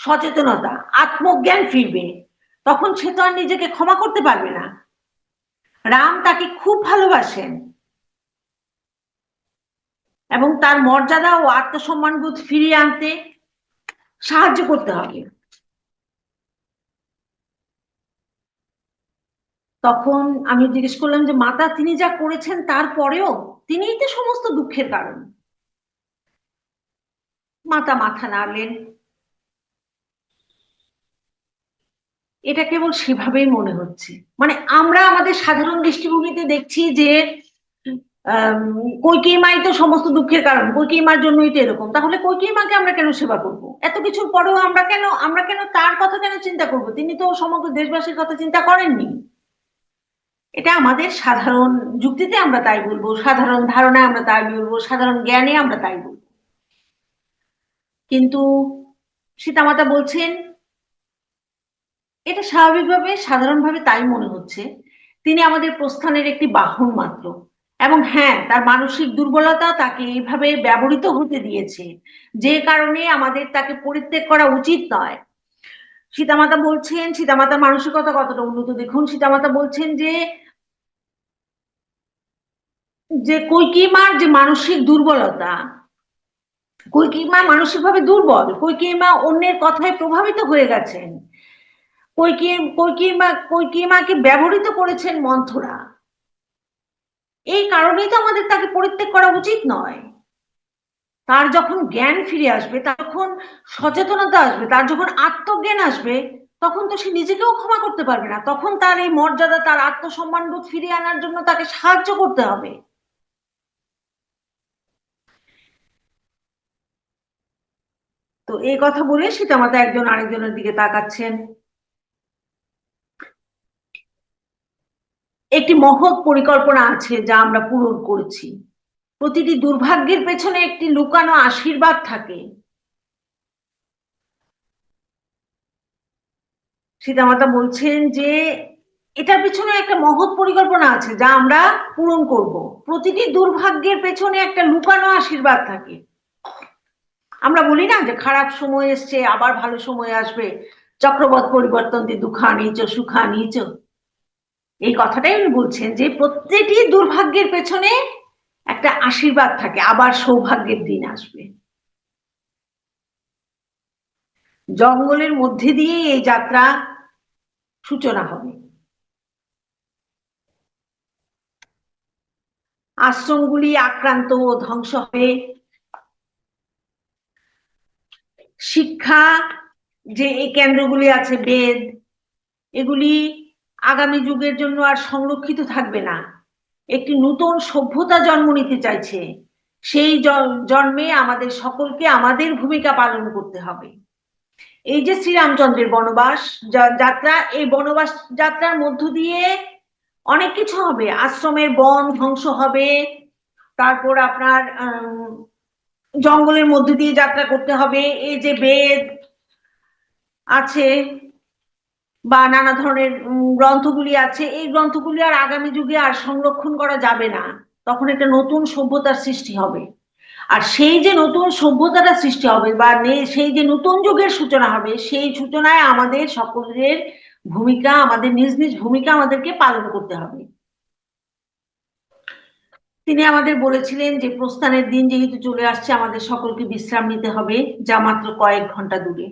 সচেতনতা, আত্মজ্ঞান ফিরবে, তখন সে তো আর নিজেকে ক্ষমা করতে পারবে না। রাম তাকে খুব ভালোবাসেন এবং তার মর্যাদা ও আত্মসম্মানবোধ ফিরিয়ে আনতে সাহায্য করতে হবে। তখন আমি জিজ্ঞেস করলাম যে মাতা, তিনি যা করেছেন তারপরেও তিনিই তো সমস্ত দুঃখের কারণ। মাতা মাথা নাড়লেন। এটা কেবল সেভাবেই মনে হচ্ছে, মানে আমরা আমাদের সাধারণ দৃষ্টিভঙ্গিতে দেখছি যে কইকেয়ী মাই তো সমস্ত দুঃখের কারণ, কইকেয়ী মার জন্যই তো এরকম, তাহলে কইকেয়ী মাকে আমরা কেন সেবা করব? এত কিছুর পরেও আমরা কেন তার কথা কেন চিন্তা করব? তিনি তো সমগ্র দেশবাসীর কথা চিন্তা করেননি। এটা আমাদের সাধারণ যুক্তিতে আমরা তাই বলবো, সাধারণ ধারণায় আমরা তাই বলবো, সাধারণ জ্ঞানে আমরা তাই বলবো। কিন্তু সীতামাতা বলছেন এটা স্বাভাবিকভাবে সাধারণভাবে তাই মনে হচ্ছে। তিনি আমাদের প্রস্থানের একটি বাহন মাত্র, এবং হ্যাঁ, তার মানসিক দুর্বলতা তাকে এইভাবে ব্যবহৃত হতে দিয়েছে, যে কারণে আমাদের তাকে পরিত্যাগ করা উচিত নয়। সীতামাতা বলছেন, সীতামাতার মানসিকতা কতটা উন্নত দেখুন। সীতামাতা বলছেন যে যে কইকেয়ী মার যে মানসিক দুর্বলতা, কইকেয়ী মা মানসিকভাবে দুর্বল, কইকেয়ী মা অন্যের কথায় প্রভাবিত হয়ে গেছেন, কইকেয়ী মাকে ব্যবহৃত করেছেন মন্থরা। এই কারণেই তো আমাদের তাকে পরিত্যাগ করা উচিত নয়। তার যখন জ্ঞান ফিরে আসবে, তখন সচেতনতা আসবে, তার যখন আত্মজ্ঞান আসবে, তখন তো সে নিজেকেও ক্ষমা করতে পারবে না। তখন তার এই মর্যাদা, তার আত্মসম্মানবোধ ফিরিয়ে আনার জন্য তাকে সাহায্য করতে হবে। তো এই কথা বলে সীতামাতা একজন আরেকজনের দিকে তাকাচ্ছেন। একটি মহৎ পরিকল্পনা আছে যা আমরা পূরণ করেছি। প্রতিটি দুর্ভাগ্যের পেছনে একটি লুকানো আশীর্বাদ থাকে। সীতামাতা বলছেন যে এটার পেছনে একটা মহৎ পরিকল্পনা আছে যা আমরা পূরণ করব। প্রতিটি দুর্ভাগ্যের পেছনে একটা লুকানো আশীর্বাদ থাকে। আমরা বলি না যে খারাপ সময় এসছে, আবার ভালো সময় আসবে, চক্রবৎ পরিবর্তন দিয়ে দুঃখা নিচ সুখা নিচ। এই কথাটাই উনি বলছেন যে প্রত্যেকটি দুর্ভাগ্যের পেছনে একটা আশীর্বাদ থাকে, আবার সৌভাগ্যের দিন আসবে। জঙ্গলের মধ্যে দিয়ে এই যাত্রা সূচনা হবে। আশ্রমগুলি আক্রান্ত ও ধ্বংস হবে। শিক্ষা যে এই কেন্দ্রগুলি আছে, বেদ, এগুলি আগামী যুগের জন্য আর সংরক্ষিত থাকবে না। একটি নতুন সভ্যতা জন্ম নিতে চাইছে। সেই জন্মে আমাদের সকলকে আমাদের ভূমিকা পালন করতে হবে। এই যে শ্রীরামচন্দ্রের বনবাস যাত্রা, এই বনবাস যাত্রার মধ্য দিয়ে অনেক কিছু হবে। আশ্রমের বন ধ্বংস হবে, তারপর আপনার জঙ্গলের মধ্যে দিয়ে যাত্রা করতে হবে। এই যে বেদ আছে বা নানা ধরনের গ্রন্থগুলি আছে, এই গ্রন্থগুলি আর আগামী যুগে আর সংরক্ষণ করা যাবে না। তখন একটা নতুন সভ্যতার সৃষ্টি হবে। আর সেই যে নতুন সভ্যতাটা সৃষ্টি হবে বা সেই যে নতুন যুগের সূচনা হবে, সেই সূচনায় আমাদের সকলের ভূমিকা, আমাদের নিজ নিজ ভূমিকা আমাদেরকে পালন করতে হবে। তিনি আমাদের বলেছিলেন যে প্রস্থানের দিন যেহেতু চলে আসছে, আমাদের সকলকে বিশ্রাম নিতে হবে, যা মাত্র কয়েক ঘন্টা দূরে।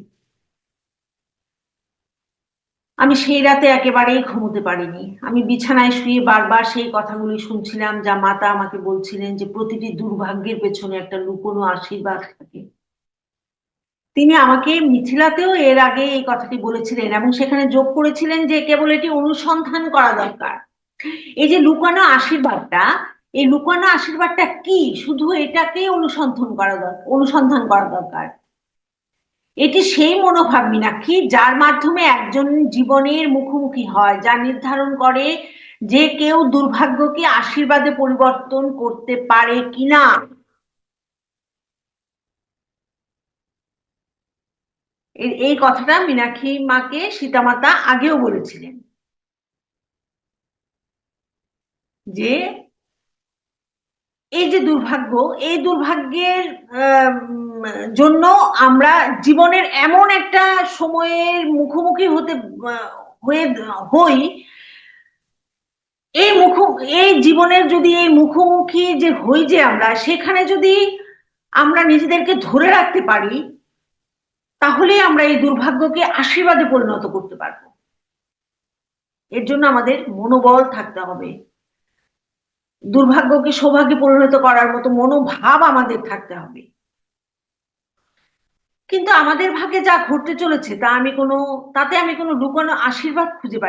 আমি সেই রাতে একেবারেই ঘুমোতে পারিনি। আমি বিছানায় শুয়ে বারবার সেই কথাগুলি শুনছিলাম যা মাতা আমাকে বলছিলেন যে প্রতিটি দুর্ভাগ্যের পেছনে একটা লুকোনো আশীর্বাদ থাকে। তিনি আমাকে মিথিলাতেও এর আগে এই কথাটি বলেছিলেন এবং সেখানে যোগ করেছিলেন যে কেবল এটি অনুসন্ধান করা দরকার। এই যে লুকানো আশীর্বাদটা, এই লুকানো আশীর্বাদটা কি, শুধু এটাকেই অনুসন্ধান করা দরকার। এটি সেই মনোভাব মীনাক্ষী যার মাধ্যমে একজন জীবনের মুখোমুখি হয়, যা নির্ধারণ করে যে কেউ দুর্ভাগ্যকে আশীর্বাদে পরিবর্তন করতে পারে কিনা। এই কথাটা মীনাক্ষী মাকে সীতামাতা আগেও বলেছিলেন যে এই যে দুর্ভাগ্য, এই দুর্ভাগ্যের জন্য আমরা জীবনের এমন একটা সময়ের মুখোমুখি হই, এই জীবনের যদি এই মুখোমুখি যে হই যে আমরা, সেখানে যদি আমরা নিজেদেরকে ধরে রাখতে পারি, তাহলে আমরা এই দুর্ভাগ্যকে আশীর্বাদে পরিণত করতে পারবো। এর জন্য আমাদের মনোবল থাকতে হবে, দুর্ভাগ্যকে সৌভাগ্যে পরিণত করার মতো মনোভাব আমাদের থাকতে হবে। কিন্তু আমাদের ভাগ্যে যা ঘটতে চলেছে তাতে আমি কোনো লুকানো আশীর্বাদ খুঁজে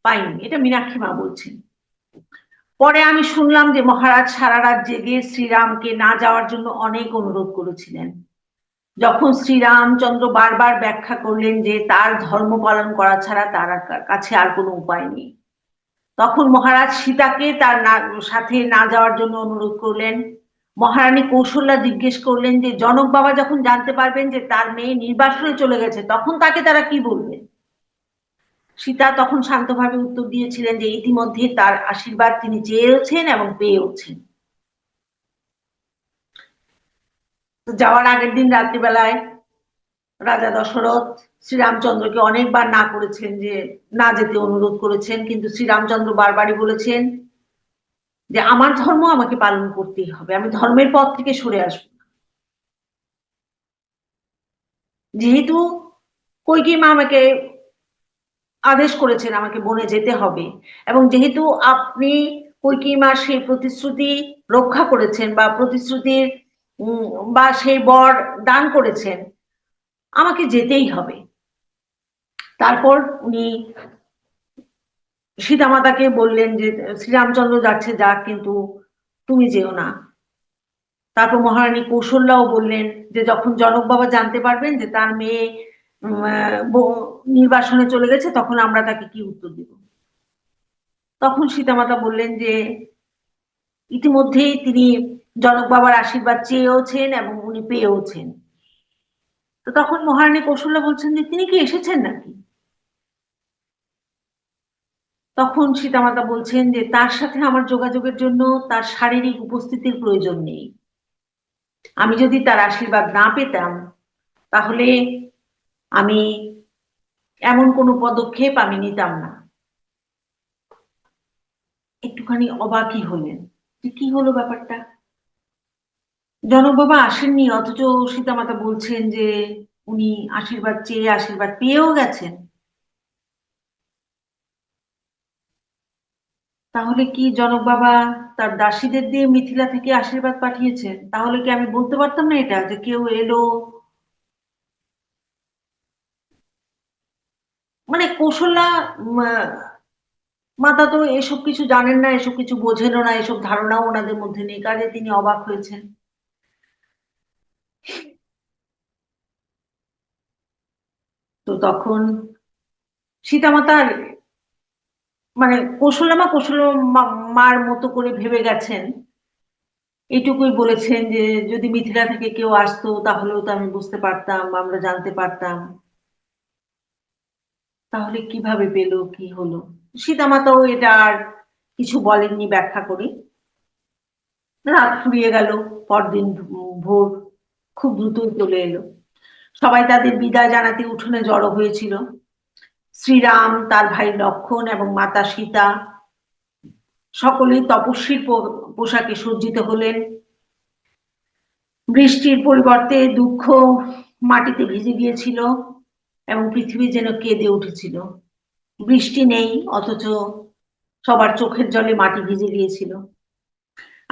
পাইনি। এটা মীনাক্ষী মা বলছেন। পরে আমি শুনলাম যে মহারাজ সারা রাত জেগে শ্রীরামকে না যাওয়ার জন্য অনেক অনুরোধ করেছিলেন। যখন শ্রীরামচন্দ্র বারবার ব্যাখ্যা করলেন যে তার ধর্ম পালন করা ছাড়া তার কাছে আর কোনো উপায় নেই, তখন মহারাজ সীতাকে তার সাথে না যাওয়ার জন্য অনুরোধ করলেন। মহারানী কৌশল্যা জিজ্ঞেস করলেন যে জনক বাবা যখন জানতে পারবেন যে তার মেয়ে নির্বাসনে চলে গেছে, তখন তাকে তারা কি বলবেন। সীতা তখন শান্তভাবে উত্তর দিয়েছিলেন যে ইতিমধ্যে তার আশীর্বাদ তিনি চেয়েছেন এবং পেয়েওছেন। যাওয়ার আগের দিন রাত্রিবেলায় রাজা দশরথ শ্রীরামচন্দ্রকে অনেকবার না করেছেন, যে না যেতে অনুরোধ করেছেন, কিন্তু শ্রীরামচন্দ্র বারবারই বলেছেন যে আমার ধর্ম আমাকে পালন করতেই হবে, আমি ধর্মের পথ থেকে সরে আসবো। যেহেতু কইকেয়ী মা আমাকে আদেশ করেছেন আমাকে বনে যেতে হবে, এবং যেহেতু আপনি কইকেয়ী মার সেই প্রতিশ্রুতি রক্ষা করেছেন বা প্রতিশ্রুতির বা সেই বর দান করেছেন, আমাকে যেতেই হবে। তারপর উনি সীতামাতাকে বললেন যে শ্রীরামচন্দ্র যাচ্ছে যাক, কিন্তু তুমি যেও না। তারপর মহারানী কৌশল্যাও বললেন যে যখন জনক বাবা জানতে পারবেন যে তার মেয়ে নির্বাসনে চলে গেছে, তখন আমরা তাকে কি উত্তর দিব। তখন সীতামাতা বললেন যে ইতিমধ্যেই তিনি জনক বাবার আশীর্বাদ চেয়েওছেন এবং উনি পেয়েওছেন। তো তখন মহারানী কৌশল্যা বলছেন যে তিনি কি এসেছেন নাকি। তখন সীতামাতা বলছেন যে তার সাথে আমার যোগাযোগের জন্য তার শারীরিক উপস্থিতির প্রয়োজন নেই। আমি যদি তার আশীর্বাদ না পেতাম তাহলে আমি এমন কোনো পদক্ষেপ আমি নিতাম না। একটুখানি অবাকই হলেন যে কি হলো ব্যাপারটা। জনক বাবা আসেননি, অথচ সীতামাতা বলছেন যে উনি আশীর্বাদ চেয়ে আশীর্বাদ পেয়েও গেছেন। তাহলে কি জনক বাবা তার দাসীদের দিয়ে মিথিলা থেকে আশীর্বাদ পাঠিয়েছেন? তাহলে কি আমি বলতে পারতাম না এটা, যে কেউ এলো? মানে কৌশল্যা মাতা তো এসব কিছু জানেন না, এসব কিছু বোঝেনও না, এসব ধারণাও ওনাদের মধ্যে নেই, কাজে তিনি অবাক হয়েছেন। তো তখন সীতামাতার মানে মার মতো করে ভেবে গেছেন, এইটুকুই বলেছেন যে যদি মিথিলা থেকে কেউ আসতো তাহলেও তো আমি বুঝতে পারতাম, আমরা জানতে পারতাম। তাহলে কিভাবে পেলো, কি হলো? সীতামাতাও এটা আর কিছু বলেননি ব্যাখ্যা করে। রাত ফুরিয়ে গেল, পরদিন ভোর খুব দ্রুতই চলে এলো। সবাই তাদের বিদায় জানাতে উঠোনে জড়ো হয়েছিল। শ্রীরাম, তার ভাই লক্ষণ এবং মাতা সীতা সকলেই তপস্বীর পোশাকে সজ্জিত হলেন। বৃষ্টির পরিবর্তে দুঃখ মাটিতে ভিজে গিয়েছিল এবং পৃথিবী যেন কেঁদে উঠেছিল। বৃষ্টি নেই, অথচ সবার চোখের জলে মাটি ভিজে গিয়েছিল।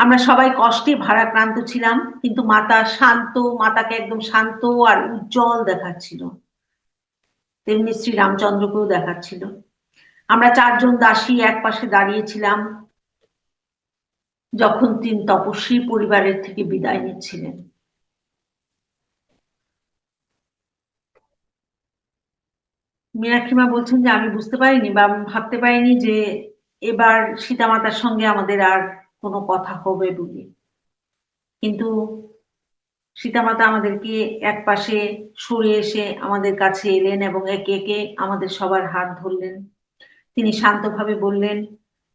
আমরা সবাই কষ্টে ভারাক্রান্ত ছিলাম, কিন্তু মাতাকে একদম শান্ত আর উজ্জ্বল দেখাচ্ছিল, তেমনি শ্রী রামচন্দ্রকেও দেখাচ্ছিল। আমরা চারজন দাসী এক পাশে দাঁড়িয়েছিলাম যখন তিনি তপস্বী পরিবারের থেকে বিদায় নিচ্ছিলেন। মীনাক্ষী মা বলছেন যে আমি বুঝতে পারিনি বা আমি ভাবতে পারিনি যে এবার সীতামাতার সঙ্গে আমাদের আর কোনো কথা হবে বলে। কিন্তু সীতামাতা আমাদেরকে এক পাশে সরে এসে আমাদের কাছে এলেন এবং একে একে আমাদের সবার হাত ধরলেন। তিনি শান্তভাবে বললেন,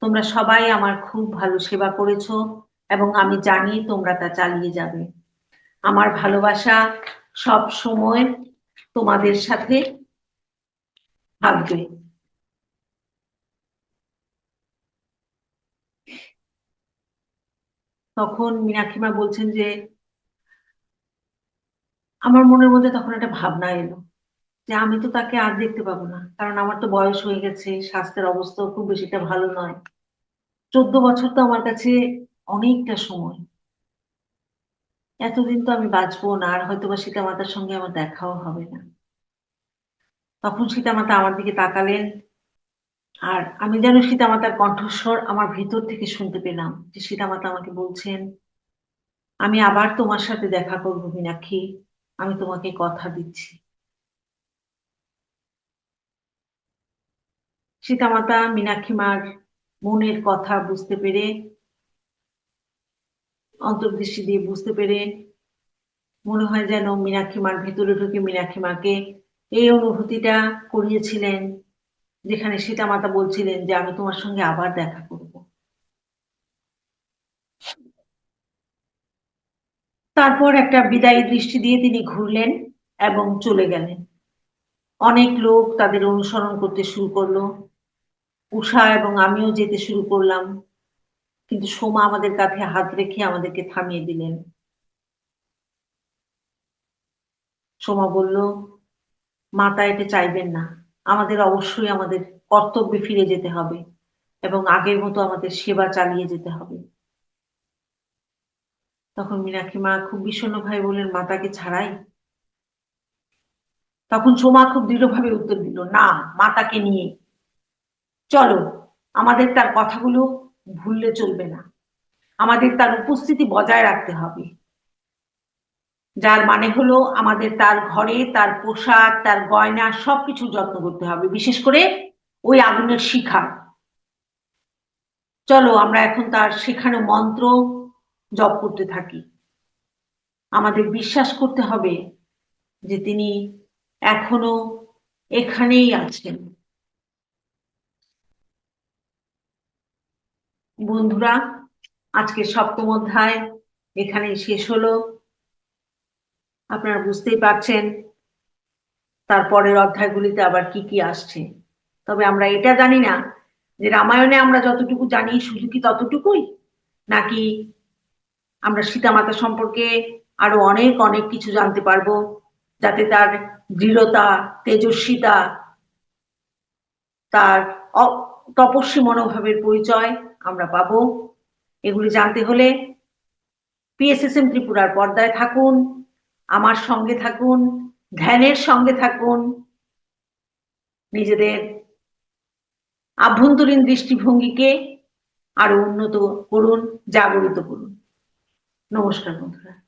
তোমরা সবাই আমার খুব ভালো সেবা করেছো এবং আমি জানি তোমরা তা চালিয়ে যাবে। আমার ভালোবাসা সব সময় তোমাদের সাথে থাকবে। তখন মীনাক্ষী মা বলছেন যে আমার মনের মধ্যে তখন একটা ভাবনা এলো যে আমি তো তাকে আর দেখতে পাবো না, কারণ আমার তো বয়স হয়ে গেছে, স্বাস্থ্যের অবস্থাও খুব বেশিটা ভালো নয়। 14 বছর তো আমার কাছে অনেকটা সময়। এতদিন তো আমি বাঁচবো না, আর হয়তো বা সীতামাতার সঙ্গে আমার দেখাও হবে না। তখন সীতামাতা আমার দিকে তাকালেন, আর আমি যেন সীতামাতার কণ্ঠস্বর আমার ভেতর থেকে শুনতে পেলাম, যে সীতামাতা আমাকে বলছেন, আমি আবার তোমার সাথে দেখা করবো মীনাক্ষী, আমি তোমাকে কথা দিচ্ছি। সীতামাতা মীনাক্ষী মার মনের কথা বুঝতে পেরে, অন্তর্দৃষ্টি দিয়ে বুঝতে পেরে, মনে হয় যেন মীনাক্ষী মার ভেতরে ঢুকে মীনাক্ষী মাকে এই অনুভূতিটা করিয়েছিলেন, যেখানে সীতামাতা বলছিলেন যে আমি তোমার সঙ্গে আবার দেখা করব। তারপর একটা বিদায়ী দৃষ্টি দিয়ে তিনি ঘুরলেন এবং চলে গেলেন। অনেক লোক তাদের অনুসরণ করতে শুরু করলো। উষা এবং আমিও যেতে শুরু করলাম, কিন্তু সোমা আমাদের কাঁধে হাত রেখে আমাদেরকে থামিয়ে দিলেন। সোমা বলল, মাতা এটা চাইবেন না, আমাদের অবশ্যই আমাদের কর্তব্যে ফিরে যেতে হবে এবং আগের মতো আমাদের সেবা চালিয়ে যেতে হবে। তখন মীনাক্ষী মা খুব বিষণ্ণভাবে বললেন, মাতাকে ছাড়াই? তখন সোমা খুব দৃঢ়ভাবে উত্তর দিল, না, মাতাকে নিয়ে চলো। আমাদের তার কথাগুলো ভুললে চলবে না, আমাদের তার উপস্থিতি বজায় রাখতে হবে। যার মানে হলো আমাদের তার ঘরে তার পোশাক, তার গয়না সবকিছু যত্ন করতে হবে, বিশেষ করে ওই আগুনের শিখা। চলো আমরা এখন তার শেখানো মন্ত্র জপ করতে থাকি। আমাদের বিশ্বাস করতে হবে যে তিনি এখনো এখানেই আছেন। বন্ধুরা, আজকে সপ্তম অধ্যায় এখানেই শেষ হলো। আপনারা বুঝতেই পারছেন তারপরের অধ্যায়গুলিতে আবার কি কি আসছে। তবে আমরা এটা জানি না যে রামায়ণে আমরা যতটুকু জানি শুধু কি ততটুকুই, নাকি আমরা সীতামাতা সম্পর্কে আরো অনেক অনেক কিছু জানতে পারবো, যাতে তার দৃঢ়তা, তেজস্বিতা, তার তপস্বী মনোভাবের পরিচয় আমরা পাবো। এগুলি জানতে হলে PSSM ত্রিপুরার পর্দায় থাকুন, আমার সঙ্গে থাকুন, ধ্যানের সঙ্গে থাকুন, নিজেদের আভ্যন্তরীণ দৃষ্টিভঙ্গিকে আরো উন্নত করুন, জাগরিত করুন। নমস্কার বন্ধুরা।